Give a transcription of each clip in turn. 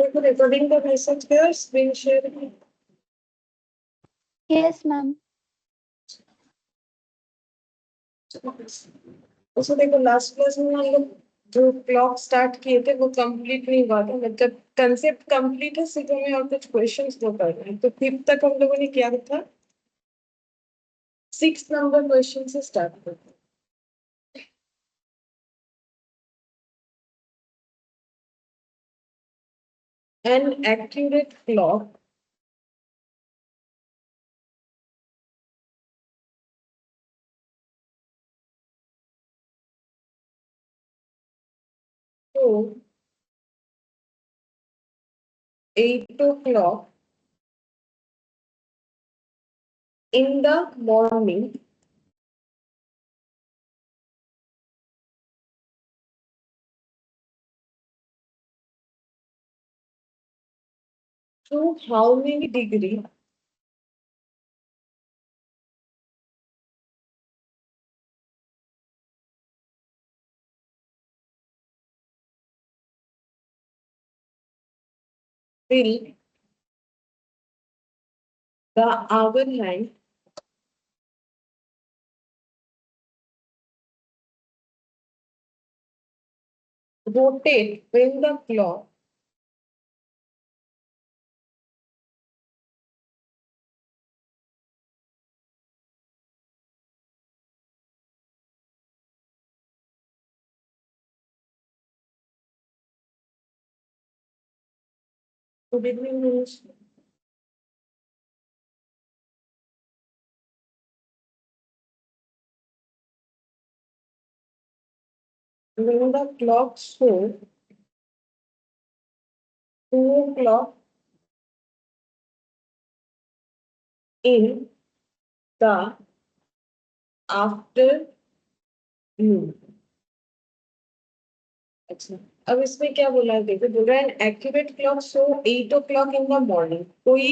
देखो रिकॉर्डिंग का मैसेज किया, स्क्रीन शेयर की। Yes ma'am. उसको देखो, लास्ट क्लास में हम लोग जो क्लॉक स्टार्ट किए थे वो कंप्लीट नहीं हुआ था, मतलब कंसेप्ट कंप्लीट है, सिर्फ हमें और कुछ क्वेश्चंस दो करने हैं। तो 5th तक हम लोगों ने क्या था, 6 नंबर क्वेश्चन से स्टार्ट करते हैं। An accurate clock so 8 o'clock in the morning to how many degree will the hour hand rotate when the clock good evening Manish. When the clock show 2 o'clock in the afternoon. अच्छा, अब इसमें क्या बोला है, देखो बोल रहा है accurate clock so 8 o'clock in the morning. कोई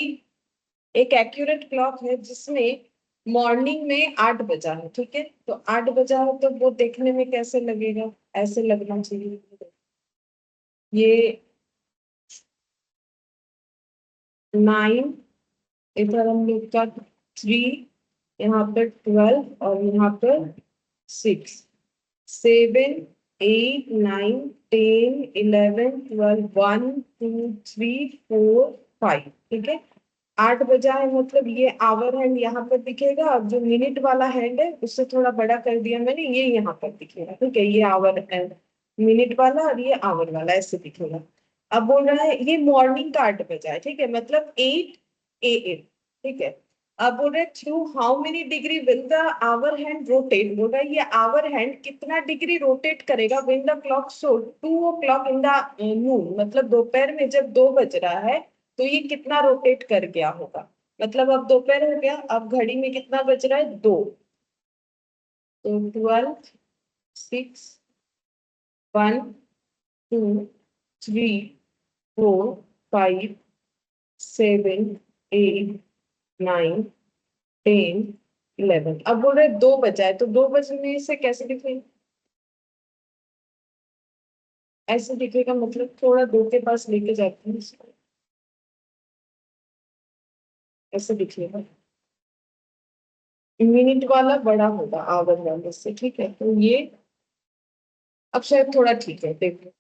एक एक्यूरेट क्लॉक है जिसमें मॉर्निंग में 8 बजा है, ठीक है। तो 8 बजा है तो वो देखने में कैसे लगेगा, ऐसे लगना चाहिए। ये 9, इधर हम लोग का 3, यहाँ पर 12 और यहाँ पर 6, 7, 8, 9, 10, 11, 12, 1, 2, 3, 4, 5, ठीक है। 8 बजा है मतलब ये आवर हैंड यहाँ पर दिखेगा, और जो मिनट वाला हैंड है उससे थोड़ा बड़ा कर दिया मैंने, ये यहाँ पर दिखेगा, ठीक है। ये आवर हैंड मिनट वाला और ये आवर वाला ऐसे दिखेगा। अब बोल रहा है ये मॉर्निंग का 8 बजा है, ठीक है, मतलब 8 AM, ठीक है। अब बोल रहे through how many degree will the hour hand rotate, बोल रहा है ये आवर हैंड कितना डिग्री रोटेट करेगा when the clock show 2 o'clock in the noon, मतलब दोपहर में जब 2 बज रहा है तो ये कितना रोटेट कर गया होगा। मतलब अब दोपहर हो गया, अब घड़ी में कितना बज रहा है, 2, तो 12, 6, 1, 2, 3, 4, 5, 7, 8, 9, 10, 11। अब बोल रहे 2 बजा है, तो 2 बजने से कैसे दिखेगा, ऐसे दिखेगा, मतलब थोड़ा 2 के पास लेके जाते हैं इसको, ऐसे दिखेगा। मिनट वाला बड़ा होगा आवर वाले से, ठीक है। तो ये अब शायद थोड़ा ठीक है, देखो,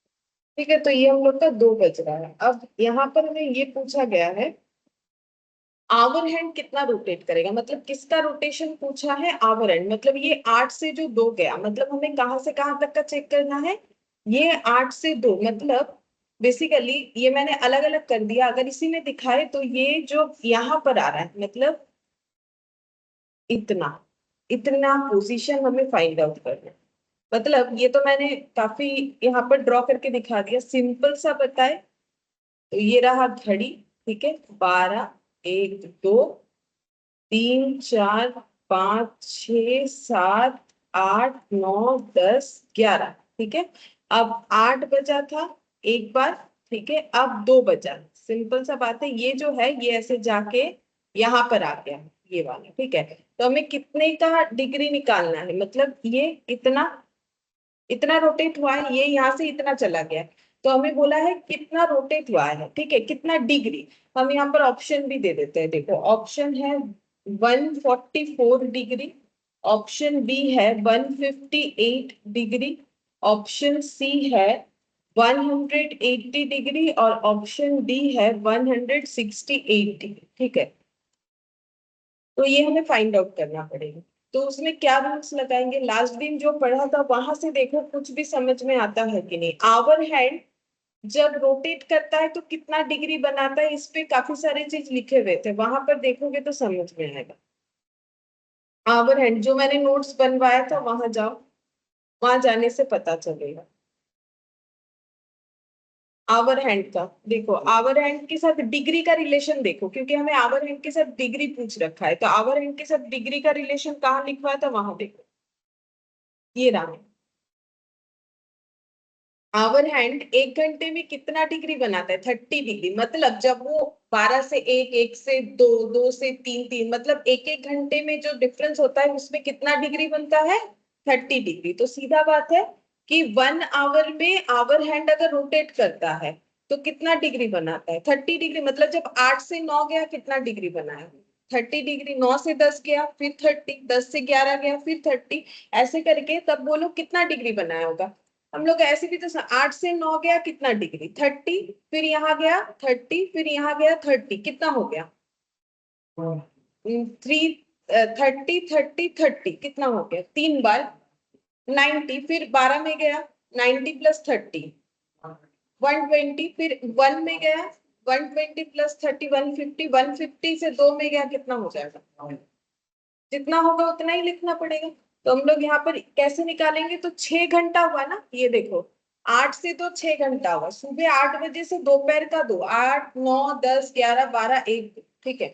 ठीक है। तो ये हम लोग का 2 बज रहा है। अब यहाँ पर हमें ये पूछा गया है आवर हैंड कितना रोटेट करेगा, मतलब किसका रोटेशन पूछा है, आवर हैंड। मतलब ये 8 से जो 2 गया, मतलब हमें कहाँ से कहाँ तक का चेक करना है, ये 8 से 2, मतलब बेसिकली ये मैंने अलग अलग कर दिया। अगर इसी में दिखाए तो ये जो यहाँ पर आ रहा है, मतलब इतना इतना पोजीशन हमें फाइंड आउट करना है। मतलब ये तो मैंने काफी यहाँ पर ड्रॉ करके दिखा दिया, सिंपल सा बताए तो ये रहा घड़ी, ठीक है। 12, 1, 2, 3, 4, 5, 6, 7, 8, 9, 10, 11, ठीक है। अब 8 बजा था एक बार, ठीक है, अब 2 बजा, सिंपल सा बात है। ये जो है ये ऐसे जाके यहाँ पर आ गया, ये वाला, ठीक है। तो हमें कितने का डिग्री निकालना है, मतलब ये इतना इतना रोटेट हुआ है, ये यहाँ से इतना चला गया, तो हमें बोला है कितना रोटेट हुआ है, ठीक है, कितना डिग्री। हम यहाँ पर ऑप्शन भी दे देते हैं, देखो ऑप्शन है 144 डिग्री, ऑप्शन बी है 158 डिग्री, ऑप्शन सी है 180 डिग्री और ऑप्शन डी है 168 डिग्री, ठीक है। तो ये हमें फाइंड आउट करना पड़ेगा। तो उसमें क्या रूल्स लगाएंगे, लास्ट दिन जो पढ़ा था वहां से देखो कुछ भी समझ में आता है कि नहीं। आवर हैंड जब रोटेट करता है तो कितना डिग्री बनाता है, इस पे काफी सारी चीज लिखे हुए थे, वहां पर देखोगे तो समझ में आएगा। आवर हैंड जो मैंने नोट्स बनवाया था वहां जाओ, वहां जाने से पता चलेगा। आवर हैंड का देखो, आवर हैंड के साथ डिग्री का रिलेशन देखो, क्योंकि हमें आवर हैंड के साथ डिग्री पूछ रखा है, तो आवर हैंड के साथ डिग्री का रिलेशन कहाँ लिखवाया था वहां देखो, ये रहा। आवर हैंड 1 घंटे में कितना डिग्री बनाता है, 30 डिग्री। मतलब जब वो 12 से 1, 1 से 2, 2 से 3, 3, मतलब एक एक घंटे में जो डिफरेंस होता है उसमें कितना डिग्री बनता है, 30 डिग्री। तो सीधा बात है कि 1 आवर में आवर हैंड अगर रोटेट करता है तो कितना डिग्री बनाता है, 30 डिग्री। मतलब जब 8 से 9 गया कितना डिग्री बनाया, 30 डिग्री। 9 से 10 गया फिर 30, 10 से 11 गया फिर 30, ऐसे करके तब बोलो कितना डिग्री बनाया होगा। हम लोग ऐसे भी तो 8 से 9 गया कितना डिग्री, 30, फिर यहाँ गया 30, फिर यहाँ गया 30, कितना हो गया, 3, 30, 30, 30, कितना हो गया, 3 बार 90, फिर 12 में गया 90 प्लस 30 120, फिर 1 में गया 120 प्लस 30 150, 150 से 2 में गया कितना हो जाएगा, जितना होगा उतना ही लिखना पड़ेगा। तो हम लोग यहाँ पर कैसे निकालेंगे, तो 6 घंटा हुआ ना, ये देखो 8 से तो 6 घंटा हुआ, सुबह 8 बजे से दोपहर का 2, 8, 9, 10, 11, 12, 1, ठीक है।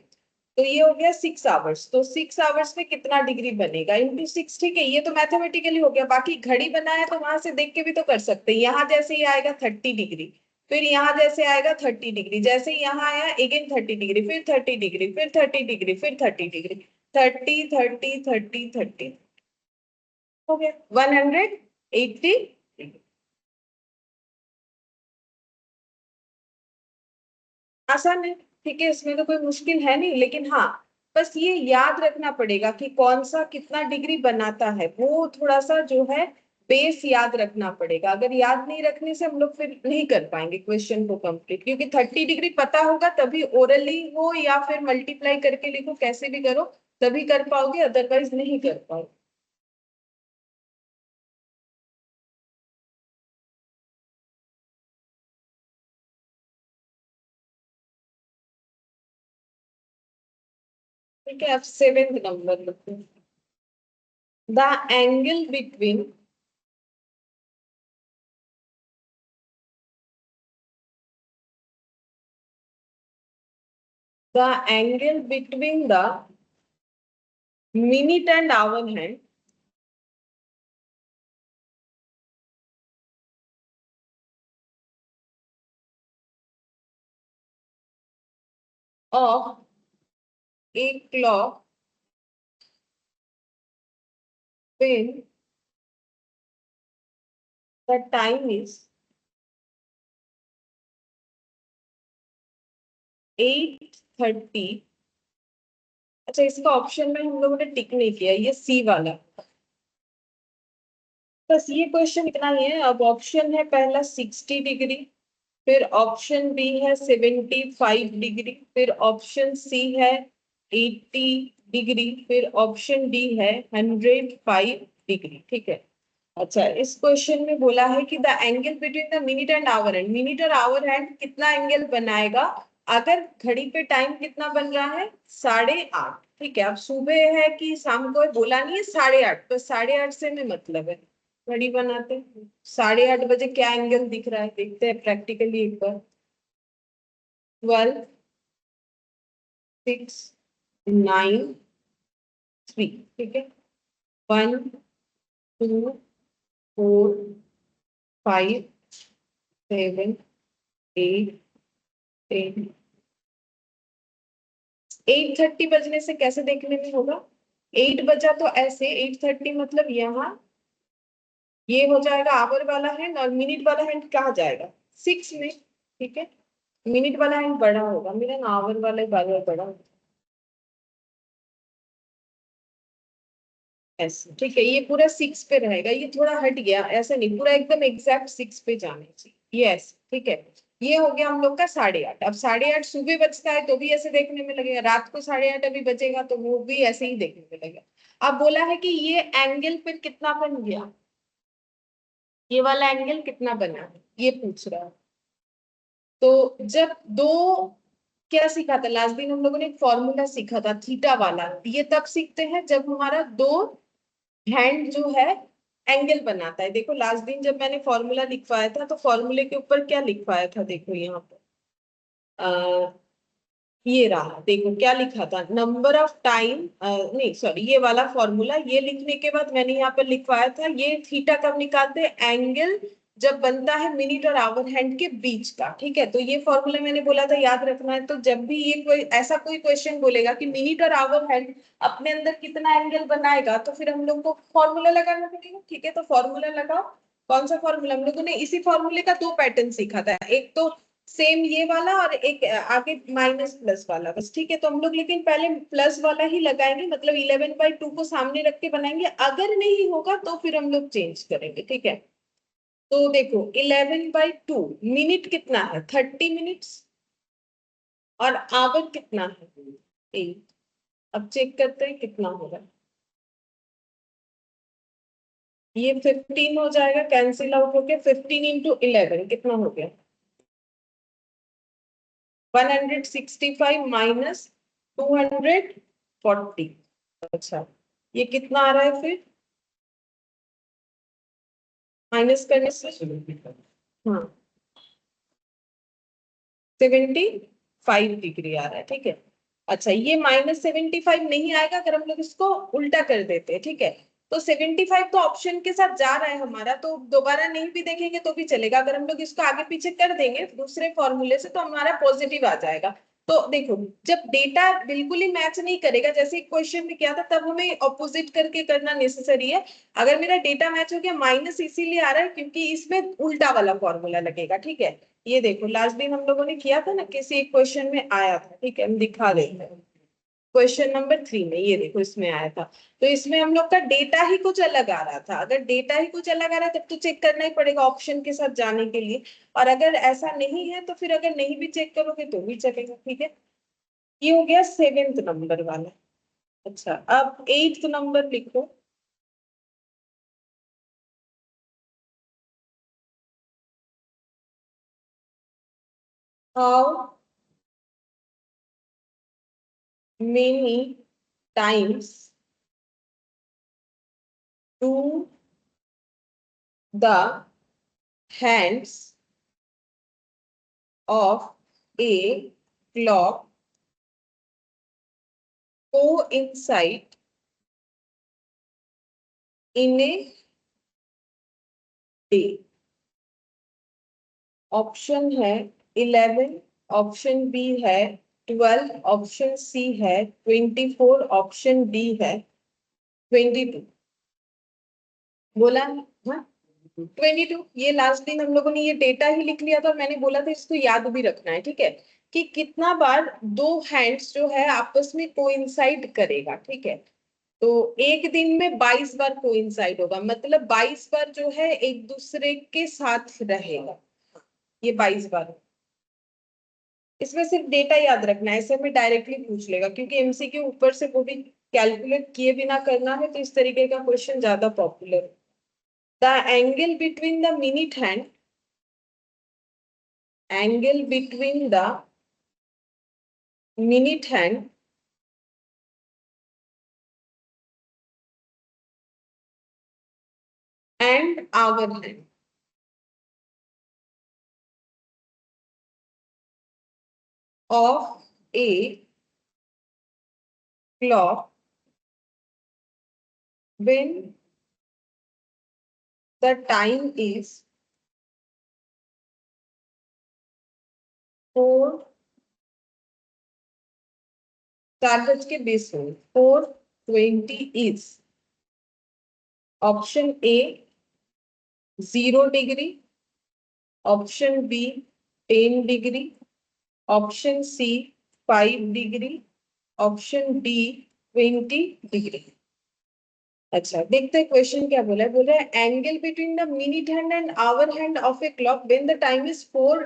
तो ये हो गया 6 आवर्स। तो 6 आवर्स में कितना डिग्री बनेगा इंटू 6, ठीक है। ये तो मैथमेटिकली हो गया, बाकी घड़ी बनाया तो वहां से देख के भी तो कर सकते हैं। यहाँ जैसे ही आएगा 30 डिग्री, फिर यहाँ जैसे आएगा 30 डिग्री, जैसे ही यहाँ आया अगेन 30 डिग्री, फिर 30 डिग्री, फिर 30 डिग्री, फिर 30 डिग्री, 30, 30, 30, 30 हो गया 180। आसान है, ठीक है, इसमें तो कोई मुश्किल है नहीं, लेकिन हाँ बस ये याद रखना पड़ेगा कि कौन सा कितना डिग्री बनाता है, वो थोड़ा सा जो है बेस याद रखना पड़ेगा। अगर याद नहीं रखने से हम लोग फिर नहीं कर पाएंगे क्वेश्चन को कंप्लीट, क्योंकि 30 डिग्री पता होगा तभी ओरली हो या फिर मल्टीप्लाई करके लिखो, कैसे भी करो तभी कर पाओगे, अदरवाइज नहीं कर पाओगे। ठीक है, अब 7th नंबर लिखो। The angle between the angle between the minute and hour hand of a clock when the time is 8:30। अच्छा, इसका ऑप्शन में हम लोगों ने टिक नहीं किया, ये सी वाला। बस ये क्वेश्चन इतना ही है। अब ऑप्शन है पहला 60 डिग्री, फिर ऑप्शन बी है 75 डिग्री, फिर ऑप्शन सी है 80 डिग्री, फिर ऑप्शन डी है 105 डिग्री, ठीक है। अच्छा, इस क्वेश्चन में बोला है कि the angle between the minute and hour hand, minute और आवर हैंड कितना एंगल बनाएगा अगर घड़ी पे टाइम कितना बन रहा है, 8:30, ठीक है। अब सुबह है कि शाम को है बोला नहीं है, 8:30, बस 8:30 से में मतलब है। घड़ी बनाते हैं 8:30 बजे क्या एंगल दिख रहा है, देखते हैं प्रैक्टिकली एक बार। 12, 6, 9, 3, ठीक है। 1, 2, 4, 5, 7, 8, 10। 8:30 बजने से कैसे देखने में होगा, 8 बजा तो ऐसे 8:30, मतलब यहाँ ये हो जाएगा आवर वाला हैंड, और मिनट वाला हैंड कहाँ जाएगा, 6 में, ठीक है। मिनट वाला हैंड बड़ा होगा, मेरा आवर वाला बड़ा होगा, ऐसे, ठीक है। ये पूरा 6 पे रहेगा, ये थोड़ा हट गया, ऐसा नहीं, पूरा एकदम एग्जैक्ट 6 पे जाने चाहिए, ये ऐसे, ठीक है। ये हो गया हम लोग का 8:30। अब 8:30 सुबह बजता है तो भी ऐसे देखने में लगेगा, रात को 8:30 अभी बजेगा तो वो भी ऐसे ही देखने में लगेगा। अब बोला है कि ये एंगल फिर कितना बन गया, ये वाला एंगल कितना बना है, ये पूछ रहा है। तो जब दो, क्या सीखा था लास्ट दिन हम लोगों ने, एक फॉर्मूला सीखा था थीटा वाला, ये तब सीखते हैं जब हमारा दो हैंड जो है एंगल बनाता है। देखो लास्ट दिन जब मैंने फॉर्मूला लिखवाया था तो फॉर्मूले के ऊपर क्या लिखवाया था, देखो यहाँ पर ये रहा, देखो क्या लिखा था, नंबर ऑफ टाइम, नहीं सॉरी, ये वाला फॉर्मूला, ये लिखने के बाद मैंने यहाँ पर लिखवाया था ये थीटा कब निकालते हैं, एंगल जब बनता है मिनट और आवर हैंड के बीच का, ठीक है। तो ये फॉर्मूला मैंने बोला था याद रखना है। तो जब भी ये कोई ऐसा कोई क्वेश्चन बोलेगा कि मिनट और आवर हैंड अपने अंदर कितना एंगल बनाएगा, तो फिर हम लोग को फॉर्मूला लगाना पड़ेगा, ठीक है। तो फॉर्मूला लगाओ, कौन सा फॉर्मूला, हम लोगों ने इसी फॉर्मूले का दो पैटर्न सीखा था, एक तो सेम ये वाला और एक आगे माइनस प्लस वाला, बस, ठीक है। तो हम लोग लेकिन पहले प्लस वाला ही लगाएंगे, मतलब 11/2 को सामने रख के बनाएंगे, अगर नहीं होगा तो फिर हम लोग चेंज करेंगे, ठीक है। तो देखो 11/2 मिनट कितना है, 30 मिनट्स, और आवर कितना है, 8। अब चेक करते हैं कितना होगा, ये 15 हो जाएगा, कैंसिल आउट होके 15 × 11 कितना हो गया, 165 माइनस 240। अच्छा, ये कितना आ रहा है फिर, माइनस करने से, हाँ 75 डिग्री आ रहा है, ठीक है। अच्छा, ये -75 नहीं आएगा अगर हम लोग इसको उल्टा कर देते हैं, ठीक है। तो 75 तो ऑप्शन के साथ जा रहा है हमारा, तो दोबारा नहीं भी देखेंगे तो भी चलेगा, अगर हम लोग इसको आगे पीछे कर देंगे दूसरे फॉर्मूले से तो हमारा पॉजिटिव आ जाएगा। तो देखो, जब डेटा बिल्कुल ही मैच नहीं करेगा, जैसे क्वेश्चन में किया था, तब हमें ऑपोजिट करके करना नेसेसरी है। अगर मेरा डेटा मैच हो गया, माइनस इसीलिए आ रहा है क्योंकि इसमें उल्टा वाला फॉर्मूला लगेगा, ठीक है। ये देखो लास्ट दिन हम लोगों ने किया था ना, किसी एक क्वेश्चन में आया था, ठीक है, हम दिखा देते हैं। क्वेश्चन नंबर 3 में ये देखो इसमें आया था। तो इसमें हम लोग का डेटा ही कुछ अलग आ रहा था, अगर डेटा ही कुछ अलग आ रहा है तब तो चेक करना ही पड़ेगा ऑप्शन के साथ जाने के लिए। और अगर ऐसा नहीं है तो फिर अगर नहीं भी चेक करोगे तो भी चलेगा, ठीक है। ये हो गया 7th नंबर वाला। अच्छा, अब 8th नंबर लिखो। How many times do the hands of a clock coincide in a day? Option है 11, ऑप्शन बी है 12, ऑप्शन सी है 24, ऑप्शन डी है 22। बोला, हाँ 22। ये लास्ट दिन हम लोगों ने ये डेटा ही लिख लिया था और मैंने बोला था इसको याद भी रखना है, ठीक है, कि कितना बार दो हैंड्स जो है आपस में कोइंसाइड करेगा, ठीक है। तो एक दिन में 22 बार कोइंसाइड होगा, मतलब 22 बार जो है एक दूसरे के साथ रहेगा, ये 22 बार। इसमें सिर्फ डेटा याद रखना है, ऐसे में डायरेक्टली पूछ लेगा क्योंकि एमसीक्यू ऊपर से वो भी कैलकुलेट किए बिना करना है, तो इस तरीके का क्वेश्चन ज्यादा पॉपुलर है। The angle between the minute hand, angle between the minute hand and hour hand of a clock when the time is 4, 4:20, 4:20 is option A 0 degree, option B 10 degree, option C 5 degree, option D 20 degree. अच्छा देखते हैं question क्या बोला है। बोला है angle between the minute hand and hour hand of a clock when the time is 4,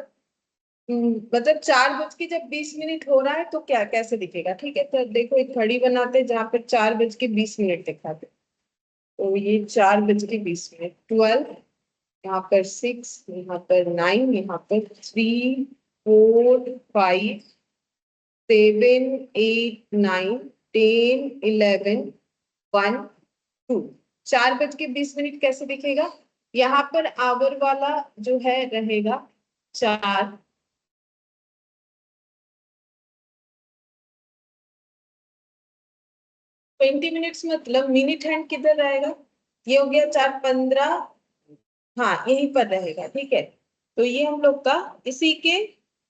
मतलब 4:20 हो रहा है तो क्या कैसे दिखेगा। ठीक है, तो देखो एक घड़ी बनाते हैं जहां पर 4:20 दिखाते, तो ये 4:20, 12, यहाँ पर 6, यहाँ पर 9, यहाँ पर 3, 4, 5, 7, 8, 9, 10, 11, 1, 2। 4:20 कैसे दिखेगा। यहाँ पर आवर वाला जो है रहेगा 4, 20 मिनट्स, मतलब मिनट हैंड किधर रहेगा, ये हो गया 4:15, हाँ यहीं पर रहेगा। ठीक है, तो ये हम लोग का इसी के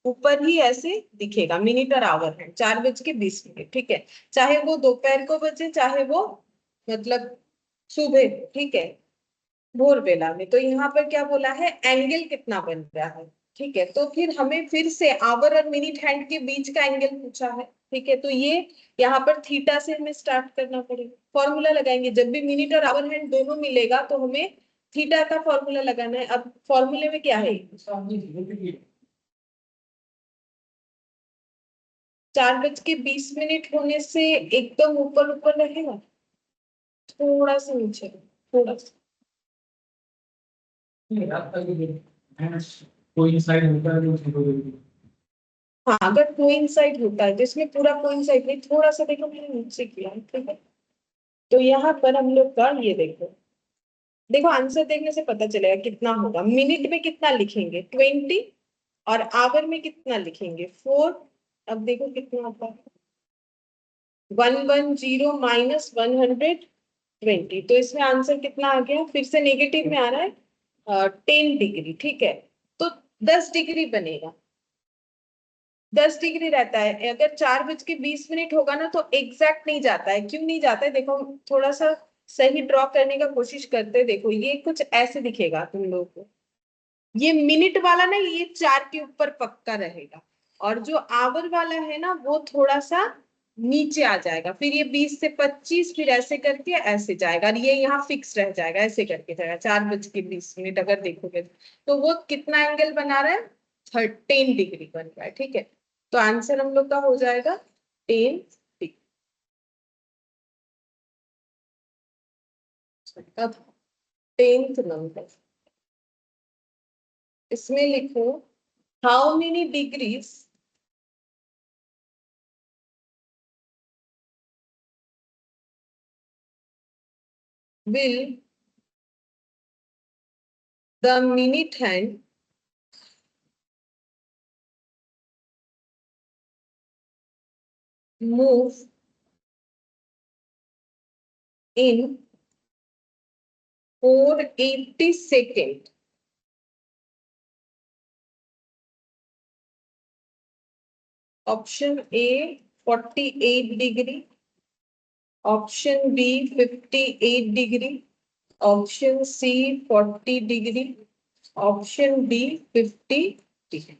ऊपर ही ऐसे दिखेगा मिनट और आवर है 4:20। ठीक है, चाहे वो दोपहर को बचे चाहे वो मतलब सुबह, ठीक है, भोर बेला में। तो यहाँ पर क्या बोला है एंगल कितना बन रहा है। ठीक है, तो फिर हमें फिर से आवर और मिनट हैंड के बीच का एंगल पूछा है। ठीक है, तो ये यहाँ पर थीटा से हमें स्टार्ट करना पड़ेगा, फॉर्मूला लगाएंगे। जब भी मिनट और आवर हैंड दोनों मिलेगा तो हमें थीटा का फॉर्मूला लगाना है। अब फॉर्मूले में क्या है, 4:20 होने से एकदम ऊपर ऊपर रहेगा, थोड़ा सा नीचे, थोड़ा सा। कोई साइड होता है तो हाँ, अगर कोइंसाइड होता है तो इसमें पूरा कोइंसाइड नहीं, थोड़ा सा देखो मैंने नीचे किया है। ठीक है, तो यहाँ पर हम लोग का ये देखो, देखो आंसर देखने से पता चलेगा कितना होगा। मिनट में कितना लिखेंगे 20, और आवर में कितना लिखेंगे 4। अब देखो कितना आता है, 110 माइनस 120, तो इसमें आंसर कितना आ गया, फिर से नेगेटिव में आ रहा है 10 डिग्री। ठीक है, तो 10 डिग्री बनेगा, 10 डिग्री रहता है। अगर 4:20 होगा ना तो एग्जैक्ट नहीं जाता है। क्यों नहीं जाता है, देखो थोड़ा सा सही ड्रॉ करने का कोशिश करते हैं। देखो ये कुछ ऐसे दिखेगा तुम लोगों को, ये मिनट वाला ना ये 4 के ऊपर पक्का रहेगा, और जो आवर वाला है ना वो थोड़ा सा नीचे आ जाएगा। फिर ये 20 से 25, फिर ऐसे करके ऐसे जाएगा, और ये यहाँ फिक्स रह जाएगा, ऐसे करके जाएगा 4:20। अगर देखोगे तो वो कितना एंगल बना रहा है, 13 डिग्री बन रहा है। ठीक है, तो आंसर हम लोग का हो जाएगा 10 डिग्री। अब 10th नंबर, इसमें लिखो how many degrees will the minute hand move in 480 seconds? Option A 48 degree, option B 58 degree, option C 40 degree, option D 50 degree.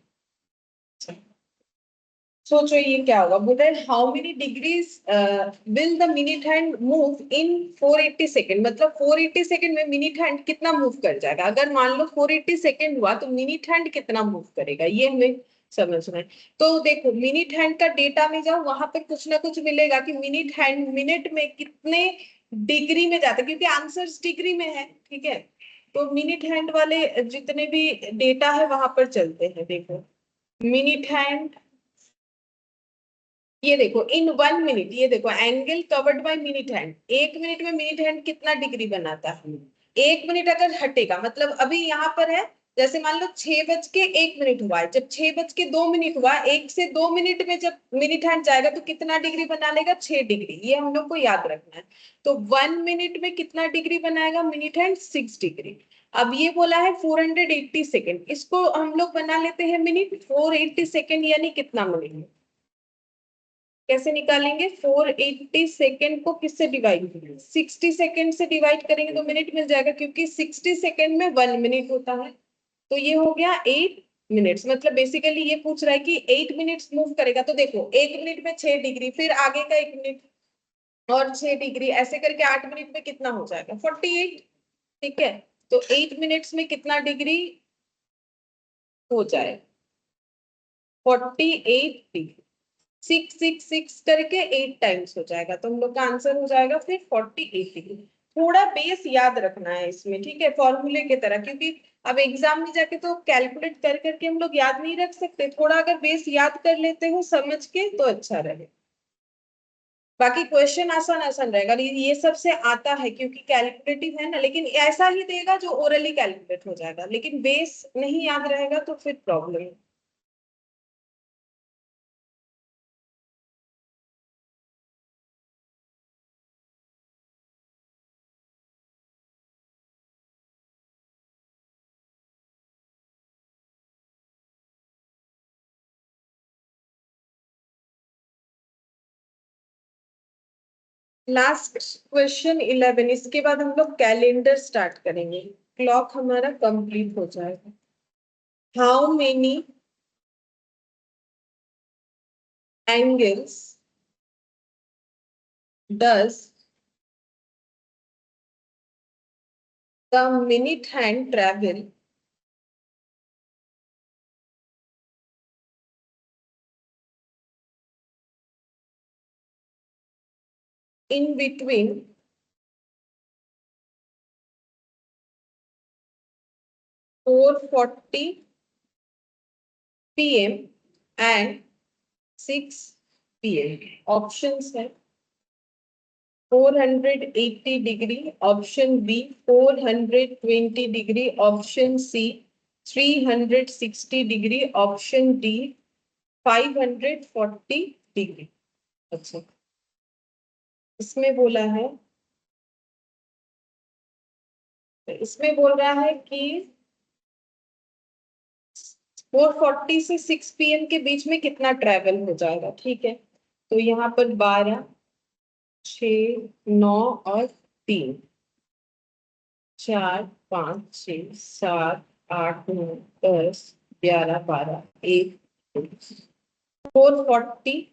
सोचो ये क्या होगा। बोल रहे how many degrees will the minute hand move in 480 second, मतलब 480 second में minute hand कितना move कर जाएगा। अगर मान लो 480 सेकेंड हुआ तो मिनट हैंड कितना मूव करेगा, ये हमें समझना है। तो देखो मिनट हैंड का डेटा में जाओ, वहां पे कुछ ना कुछ मिलेगा कि मिनट हैंड मिनट में कितने डिग्री में जाता है, क्योंकि आंसर्स डिग्री में है। ठीक है, तो मिनट हैंड वाले जितने भी डेटा है वहां पर चलते हैं। देखो मिनट हैंड, ये देखो इन 1 मिनट, ये देखो angle covered by minute hand, 1 minute में मिनट हैंड कितना डिग्री बनाता है। 1 मिनट अगर हटेगा, मतलब अभी यहाँ पर है, जैसे मान लो 6:01 हुआ है, जब 6:02 हुआ, 1 से 2 मिनट में जब मिनट हैंड जाएगा तो कितना डिग्री बना लेगा, 6 डिग्री। ये हम लोग को याद रखना है। तो 1 मिनट में कितना डिग्री बनाएगा मिनट हैंड, 6 डिग्री। अब ये बोला है 480 सेकेंड, इसको हम लोग बना लेते हैं मिनट। 480 सेकेंड यानी कितना मिनट, कैसे निकालेंगे। 480 सेकेंड को किससे डिवाइड करेंगे, 60 सेकेंड से डिवाइड करेंगे तो मिनट मिल जाएगा, क्योंकि 60 सेकेंड में 1 मिनट होता है। तो ये हो गया 8 मिनट्स। मतलब बेसिकली ये पूछ रहा है कि 8 मिनट्स मूव करेगा, तो देखो 1 मिनट में 6 डिग्री, फिर आगे का 1 मिनट और 6 डिग्री, ऐसे करके 8 मिनट में कितना हो जाएगा 48। ठीक है, तो 8 मिनट्स में कितना डिग्री हो जाए 48 डिग्री। 6 6 6 करके 8 टाइम्स हो जाएगा, तो हम लोग का आंसर हो जाएगा फिर 48 डिग्री। थोड़ा बेस याद रखना है इसमें, ठीक है, फॉर्मूले की तरह, क्योंकि अब एग्जाम में जाके तो कैलकुलेट कर करके हम लोग याद नहीं रख सकते, थोड़ा अगर बेस याद कर लेते हो समझ के तो अच्छा रहे। बाकी क्वेश्चन आसान आसान रहेगा, ये सबसे आता है क्योंकि कैलकुलेटिव है ना, लेकिन ऐसा ही देगा जो ओरली कैलकुलेट हो जाएगा, लेकिन बेस नहीं याद रहेगा तो फिर प्रॉब्लम है। लास्ट क्वेश्चन 11, इसके बाद हम लोग कैलेंडर स्टार्ट करेंगे, क्लॉक हमारा कंप्लीट हो जाएगा। How many angles does the minute hand travel in between 4:40 p.m. and 6 p.m. Options है 480 degree, option B 420 degree, option C 360 degree, option D 540 degree. अच्छा, इसमें बोला है, इसमें बोल रहा है कि 4:40 से 6 पीएम के बीच में कितना ट्रेवल हो जाएगा। ठीक है, तो यहाँ पर 12, 6, 9 और 3, 4, 5, 6, 7, 8, 9, 10, 11, 12, 1, 440,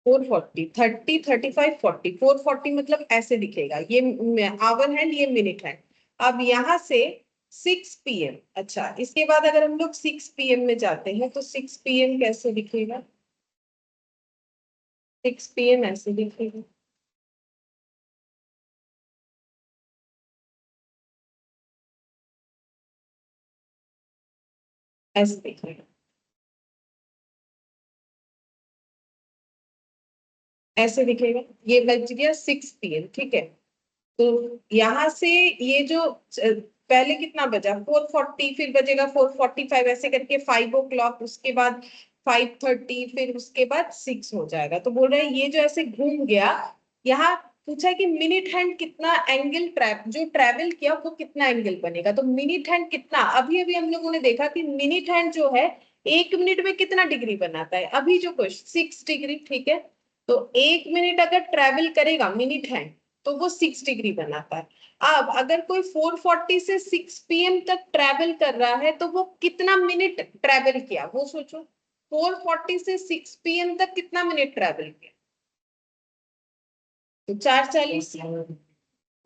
440, 30, 35, 40, 440 मतलब ऐसे दिखेगा, ये आवर हैंड, ये मिनट हैंड। अब यहाँ से 6 पीएम, अच्छा इसके बाद अगर हम लोग 6 पीएम में जाते हैं तो 6 पीएम कैसे दिखेगा, 6 पीएम ऐसे दिखेगा, ऐसे दिखेगा, ऐसे दिखेगा, ये बज गया 6 पीएम। ठीक है, तो यहाँ से ये जो पहले कितना बजा 4:40, फिर बजेगा 4:45, ऐसे करके 5 o'clock, उसके बाद 5:30, फिर उसके बाद 6 हो जाएगा। तो बोल रहे हैं ये जो ऐसे घूम गया, यहाँ पूछा है कि मिनट हैंड कितना एंगल जो ट्रेवल किया वो कितना एंगल बनेगा। तो मिनट हैंड कितना, अभी अभी हम लोगों ने देखा कि मिनट हैंड जो है 1 मिनट में कितना डिग्री बनाता है, अभी जो क्वेश्चन 6 डिग्री। ठीक है, तो 1 मिनट अगर ट्रेवल करेगा मिनट हैंड तो वो 6 डिग्री बनाता है। अब अगर कोई 4:40 से 6 पीएम तक ट्रेवल कर रहा है तो वो कितना मिनट ट्रेवल किया वो सोचो, 4:40 से 6 पीएम तक कितना मिनट ट्रेवल किया, तो 4:40,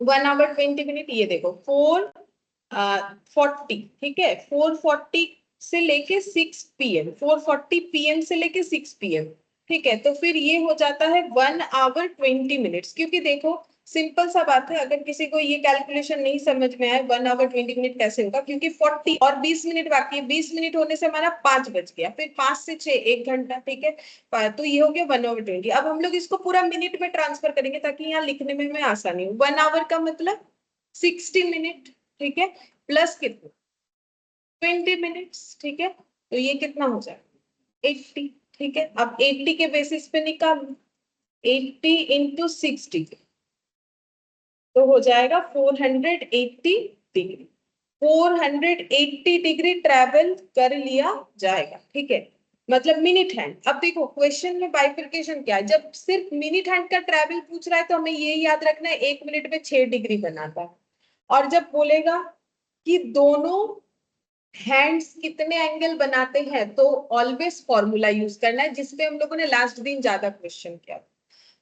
1 आवर 20 मिनट। ये देखो 4:40, ठीक है, 4:40 से लेके 6 पीएम, 4:40 पीएम से लेके 6 पीएम। ठीक है, तो फिर ये हो जाता है 1 आवर 20 मिनट्स, क्योंकि देखो सिंपल सा बात है, अगर किसी को ये कैलकुलेशन नहीं समझ में आए 1 आवर 20 मिनट कैसे होगा, क्योंकि 40 और 20 मिनट बाकी है, 20 मिनट होने से हमारा 5 बज गया, फिर 5 से 6 1 घंटा। ठीक है, तो ये हो गया 1 आवर 20। अब हम लोग इसको पूरा मिनट में ट्रांसफर करेंगे ताकि यहाँ लिखने में हमें आसानी हो। 1 आवर का मतलब 60 मिनट, ठीक है, प्लस कितना 20 मिनट्स। ठीक है, तो ये कितना हो जाएगा 80। ठीक है, अब 80 के बेसिस पे निकालो, 80 × 60 तो हो जाएगा 480 डिग्री। 480 डिग्री ट्रेवल कर लिया जाएगा। ठीक है, मतलब मिनट हैंड। अब देखो क्वेश्चन में बाइफिरकेशन क्या है, जब सिर्फ मिनट हैंड का ट्रेवल पूछ रहा है तो हमें ये याद रखना है 1 मिनट में 6 डिग्री बनाता है, और जब बोलेगा कि दोनों हैंड्स कितने एंगल बनाते हैं, तो ऑलवेज फॉर्मूला यूज करना है, जिसपे हम लोगों ने लास्ट दिन ज्यादा क्वेश्चन किया।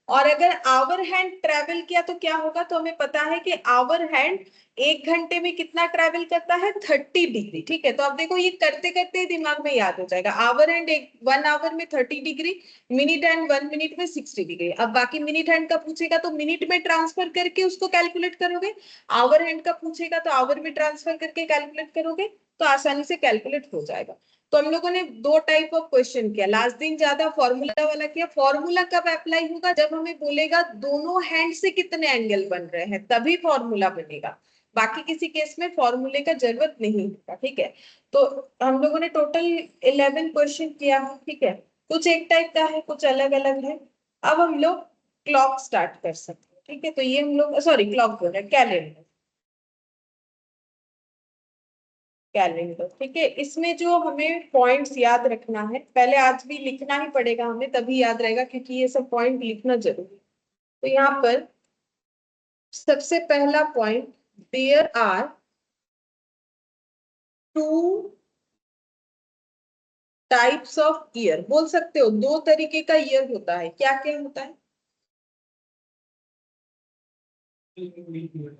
और अगर आवर हैंड ट्रेवल किया तो क्या होगा, तो हमें पता है कि आवर हैंड 1 घंटे में कितना ट्रेवल करता है, 30 डिग्री। ठीक है, तो अब देखो ये करते करते ही दिमाग में याद हो जाएगा। आवर हैंड 1 आवर में 30 डिग्री, मिनट हैंड 1 मिनट में 60 डिग्री। अब बाकी मिनट हैंड का पूछेगा तो मिनट में ट्रांसफर करके उसको कैलकुलेट करोगे, आवर हैंड का पूछेगा तो आवर में ट्रांसफर करके कैलकुलेट करोगे, तो आसानी से कैलकुलेट हो जाएगा। तो हम लोगों ने दो टाइप ऑफ क्वेश्चन किया, लास्ट दिन ज्यादा फॉर्मूला वाला किया। फॉर्मूला कब अप्लाई होगा, जब हमें बोलेगा दोनों हैंड से कितने एंगल बन रहे हैं, तभी फॉर्मूला बनेगा। बाकी किसी केस में फॉर्मूले का जरूरत नहीं होगा। ठीक है, तो हम लोगों ने टोटल 11 क्वेश्चन किया है। ठीक है, कुछ एक टाइप का है, कुछ अलग अलग है। अब हम लोग क्लॉक स्टार्ट कर सकते हैं। ठीक है, तो ये हम लोग, सॉरी क्लॉक बोल रहे हैं, कैलेंडर। कैलेंडर, ठीक है, इसमें जो हमें पॉइंट्स याद रखना है, पहले आज भी लिखना ही पड़ेगा हमें, तभी याद रहेगा, क्योंकि ये सब पॉइंट लिखना जरूरी है। तो यहाँ पर सबसे पहला point, there are two types of year. बोल सकते हो दो तरीके का ईयर होता है, क्या क्या होता है?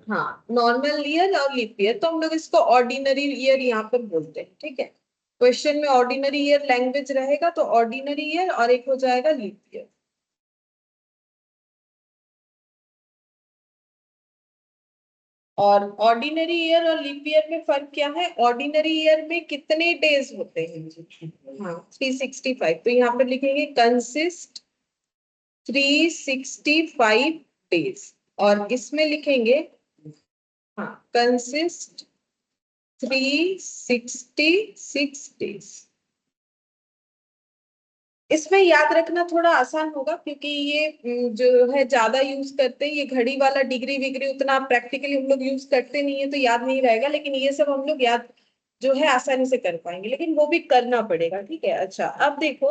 हाँ, नॉर्मल ईयर और लीप ईयर। तो हम लोग इसको ऑर्डिनरी ईयर यहाँ पर बोलते हैं। ठीक है, क्वेश्चन में ऑर्डिनरी ईयर लैंग्वेज रहेगा, तो ऑर्डिनरी ईयर और एक हो जाएगा लीप ईयर। और ऑर्डिनरी ईयर और लीप ईयर में फर्क क्या है, ऑर्डिनरी ईयर में कितने डेज होते हैं? हाँ, 365। तो यहाँ पर लिखेंगे कंसिस्ट 365 डेज, और इसमें लिखेंगे, हाँ, कंसिस्ट 366 डेज। इसमें याद रखना थोड़ा आसान होगा, क्योंकि ये जो है ज्यादा यूज करते हैं, ये घड़ी वाला डिग्री विग्री उतना प्रैक्टिकली हम लोग यूज करते नहीं है, तो याद नहीं रहेगा। लेकिन ये सब हम लोग याद जो है आसानी से कर पाएंगे, लेकिन वो भी करना पड़ेगा। ठीक है, अच्छा अब देखो,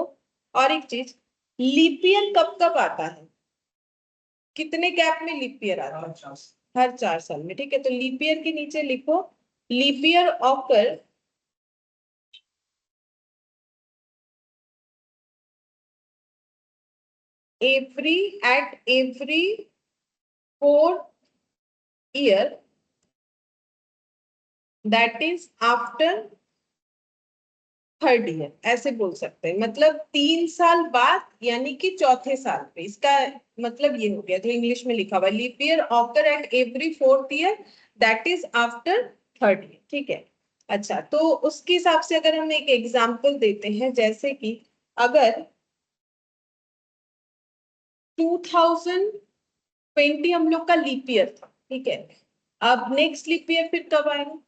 और एक चीज, लीप ईयर कब कब आता है, कितने गैप में लीप ईयर आता है? हर 4 साल में। ठीक है, तो लीप ईयर के नीचे लिखो, leap year occur every 4 year, that is after 3rd year. ऐसे बोल सकते हैं, मतलब 3 साल बाद, यानी कि चौथे साल पे। इसका मतलब ये हो गया जो इंग्लिश में लिखा हुआ, leap year occur at every 4th year, that is after 3rd year. ठीक है, अच्छा, तो उसके हिसाब से अगर हम एक एग्जाम्पल देते हैं, जैसे कि अगर 2020 हम लोग का लीप ईयर था, ठीक है, अब नेक्स्ट लीप ईयर फिर कब आएगा,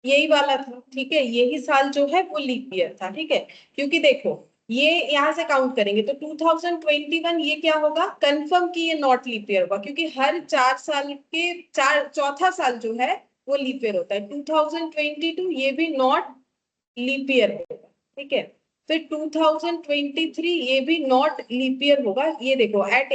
यही वाला था। ठीक है, यही साल जो है वो लीप ईयर था। ठीक है, क्योंकि देखो ये यहाँ से काउंट करेंगे तो 2021 ये क्या होगा, कंफर्म कि ये नॉट लीप ईयर होगा, क्योंकि हर 4 साल के चार चौथा साल जो है वो लीप ईयर होता है। 2022 ये भी नॉट लीप ईयर होगा। ठीक है, फिर 2023 ये भी नॉट लीप ईयर होगा। ये देखो एट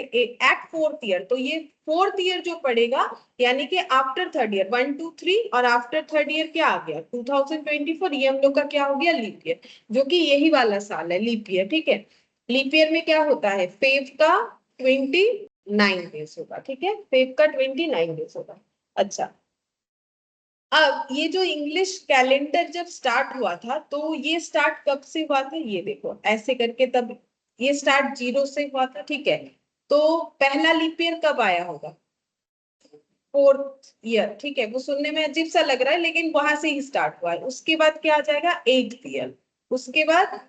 4th ईयर, तो ये 4th ईयर जो पड़ेगा, यानी कि आफ्टर 3rd ईयर, 1 2 3, और आफ्टर 3rd ईयर क्या आ गया, 2024, ये हम लोग का क्या हो गया, लीप ईयर, जो कि यही वाला साल है लीप ईयर। ठीक है, लीप ईयर में क्या होता है, फेब का 29 डेज होगा। ठीक है, फेब का 29 डेज होगा। अच्छा, अब ये जो इंग्लिश कैलेंडर जब स्टार्ट हुआ था, तो ये स्टार्ट कब से हुआ था, ये देखो ऐसे करके, तब ये स्टार्ट 0 से हुआ था। ठीक है, तो पहला लीप ईयर कब आया होगा, 4th ईयर। ठीक है, वो सुनने में अजीब सा लग रहा है, लेकिन वहां से ही स्टार्ट हुआ है। उसके बाद क्या आ जाएगा, 8th ईयर। उसके बाद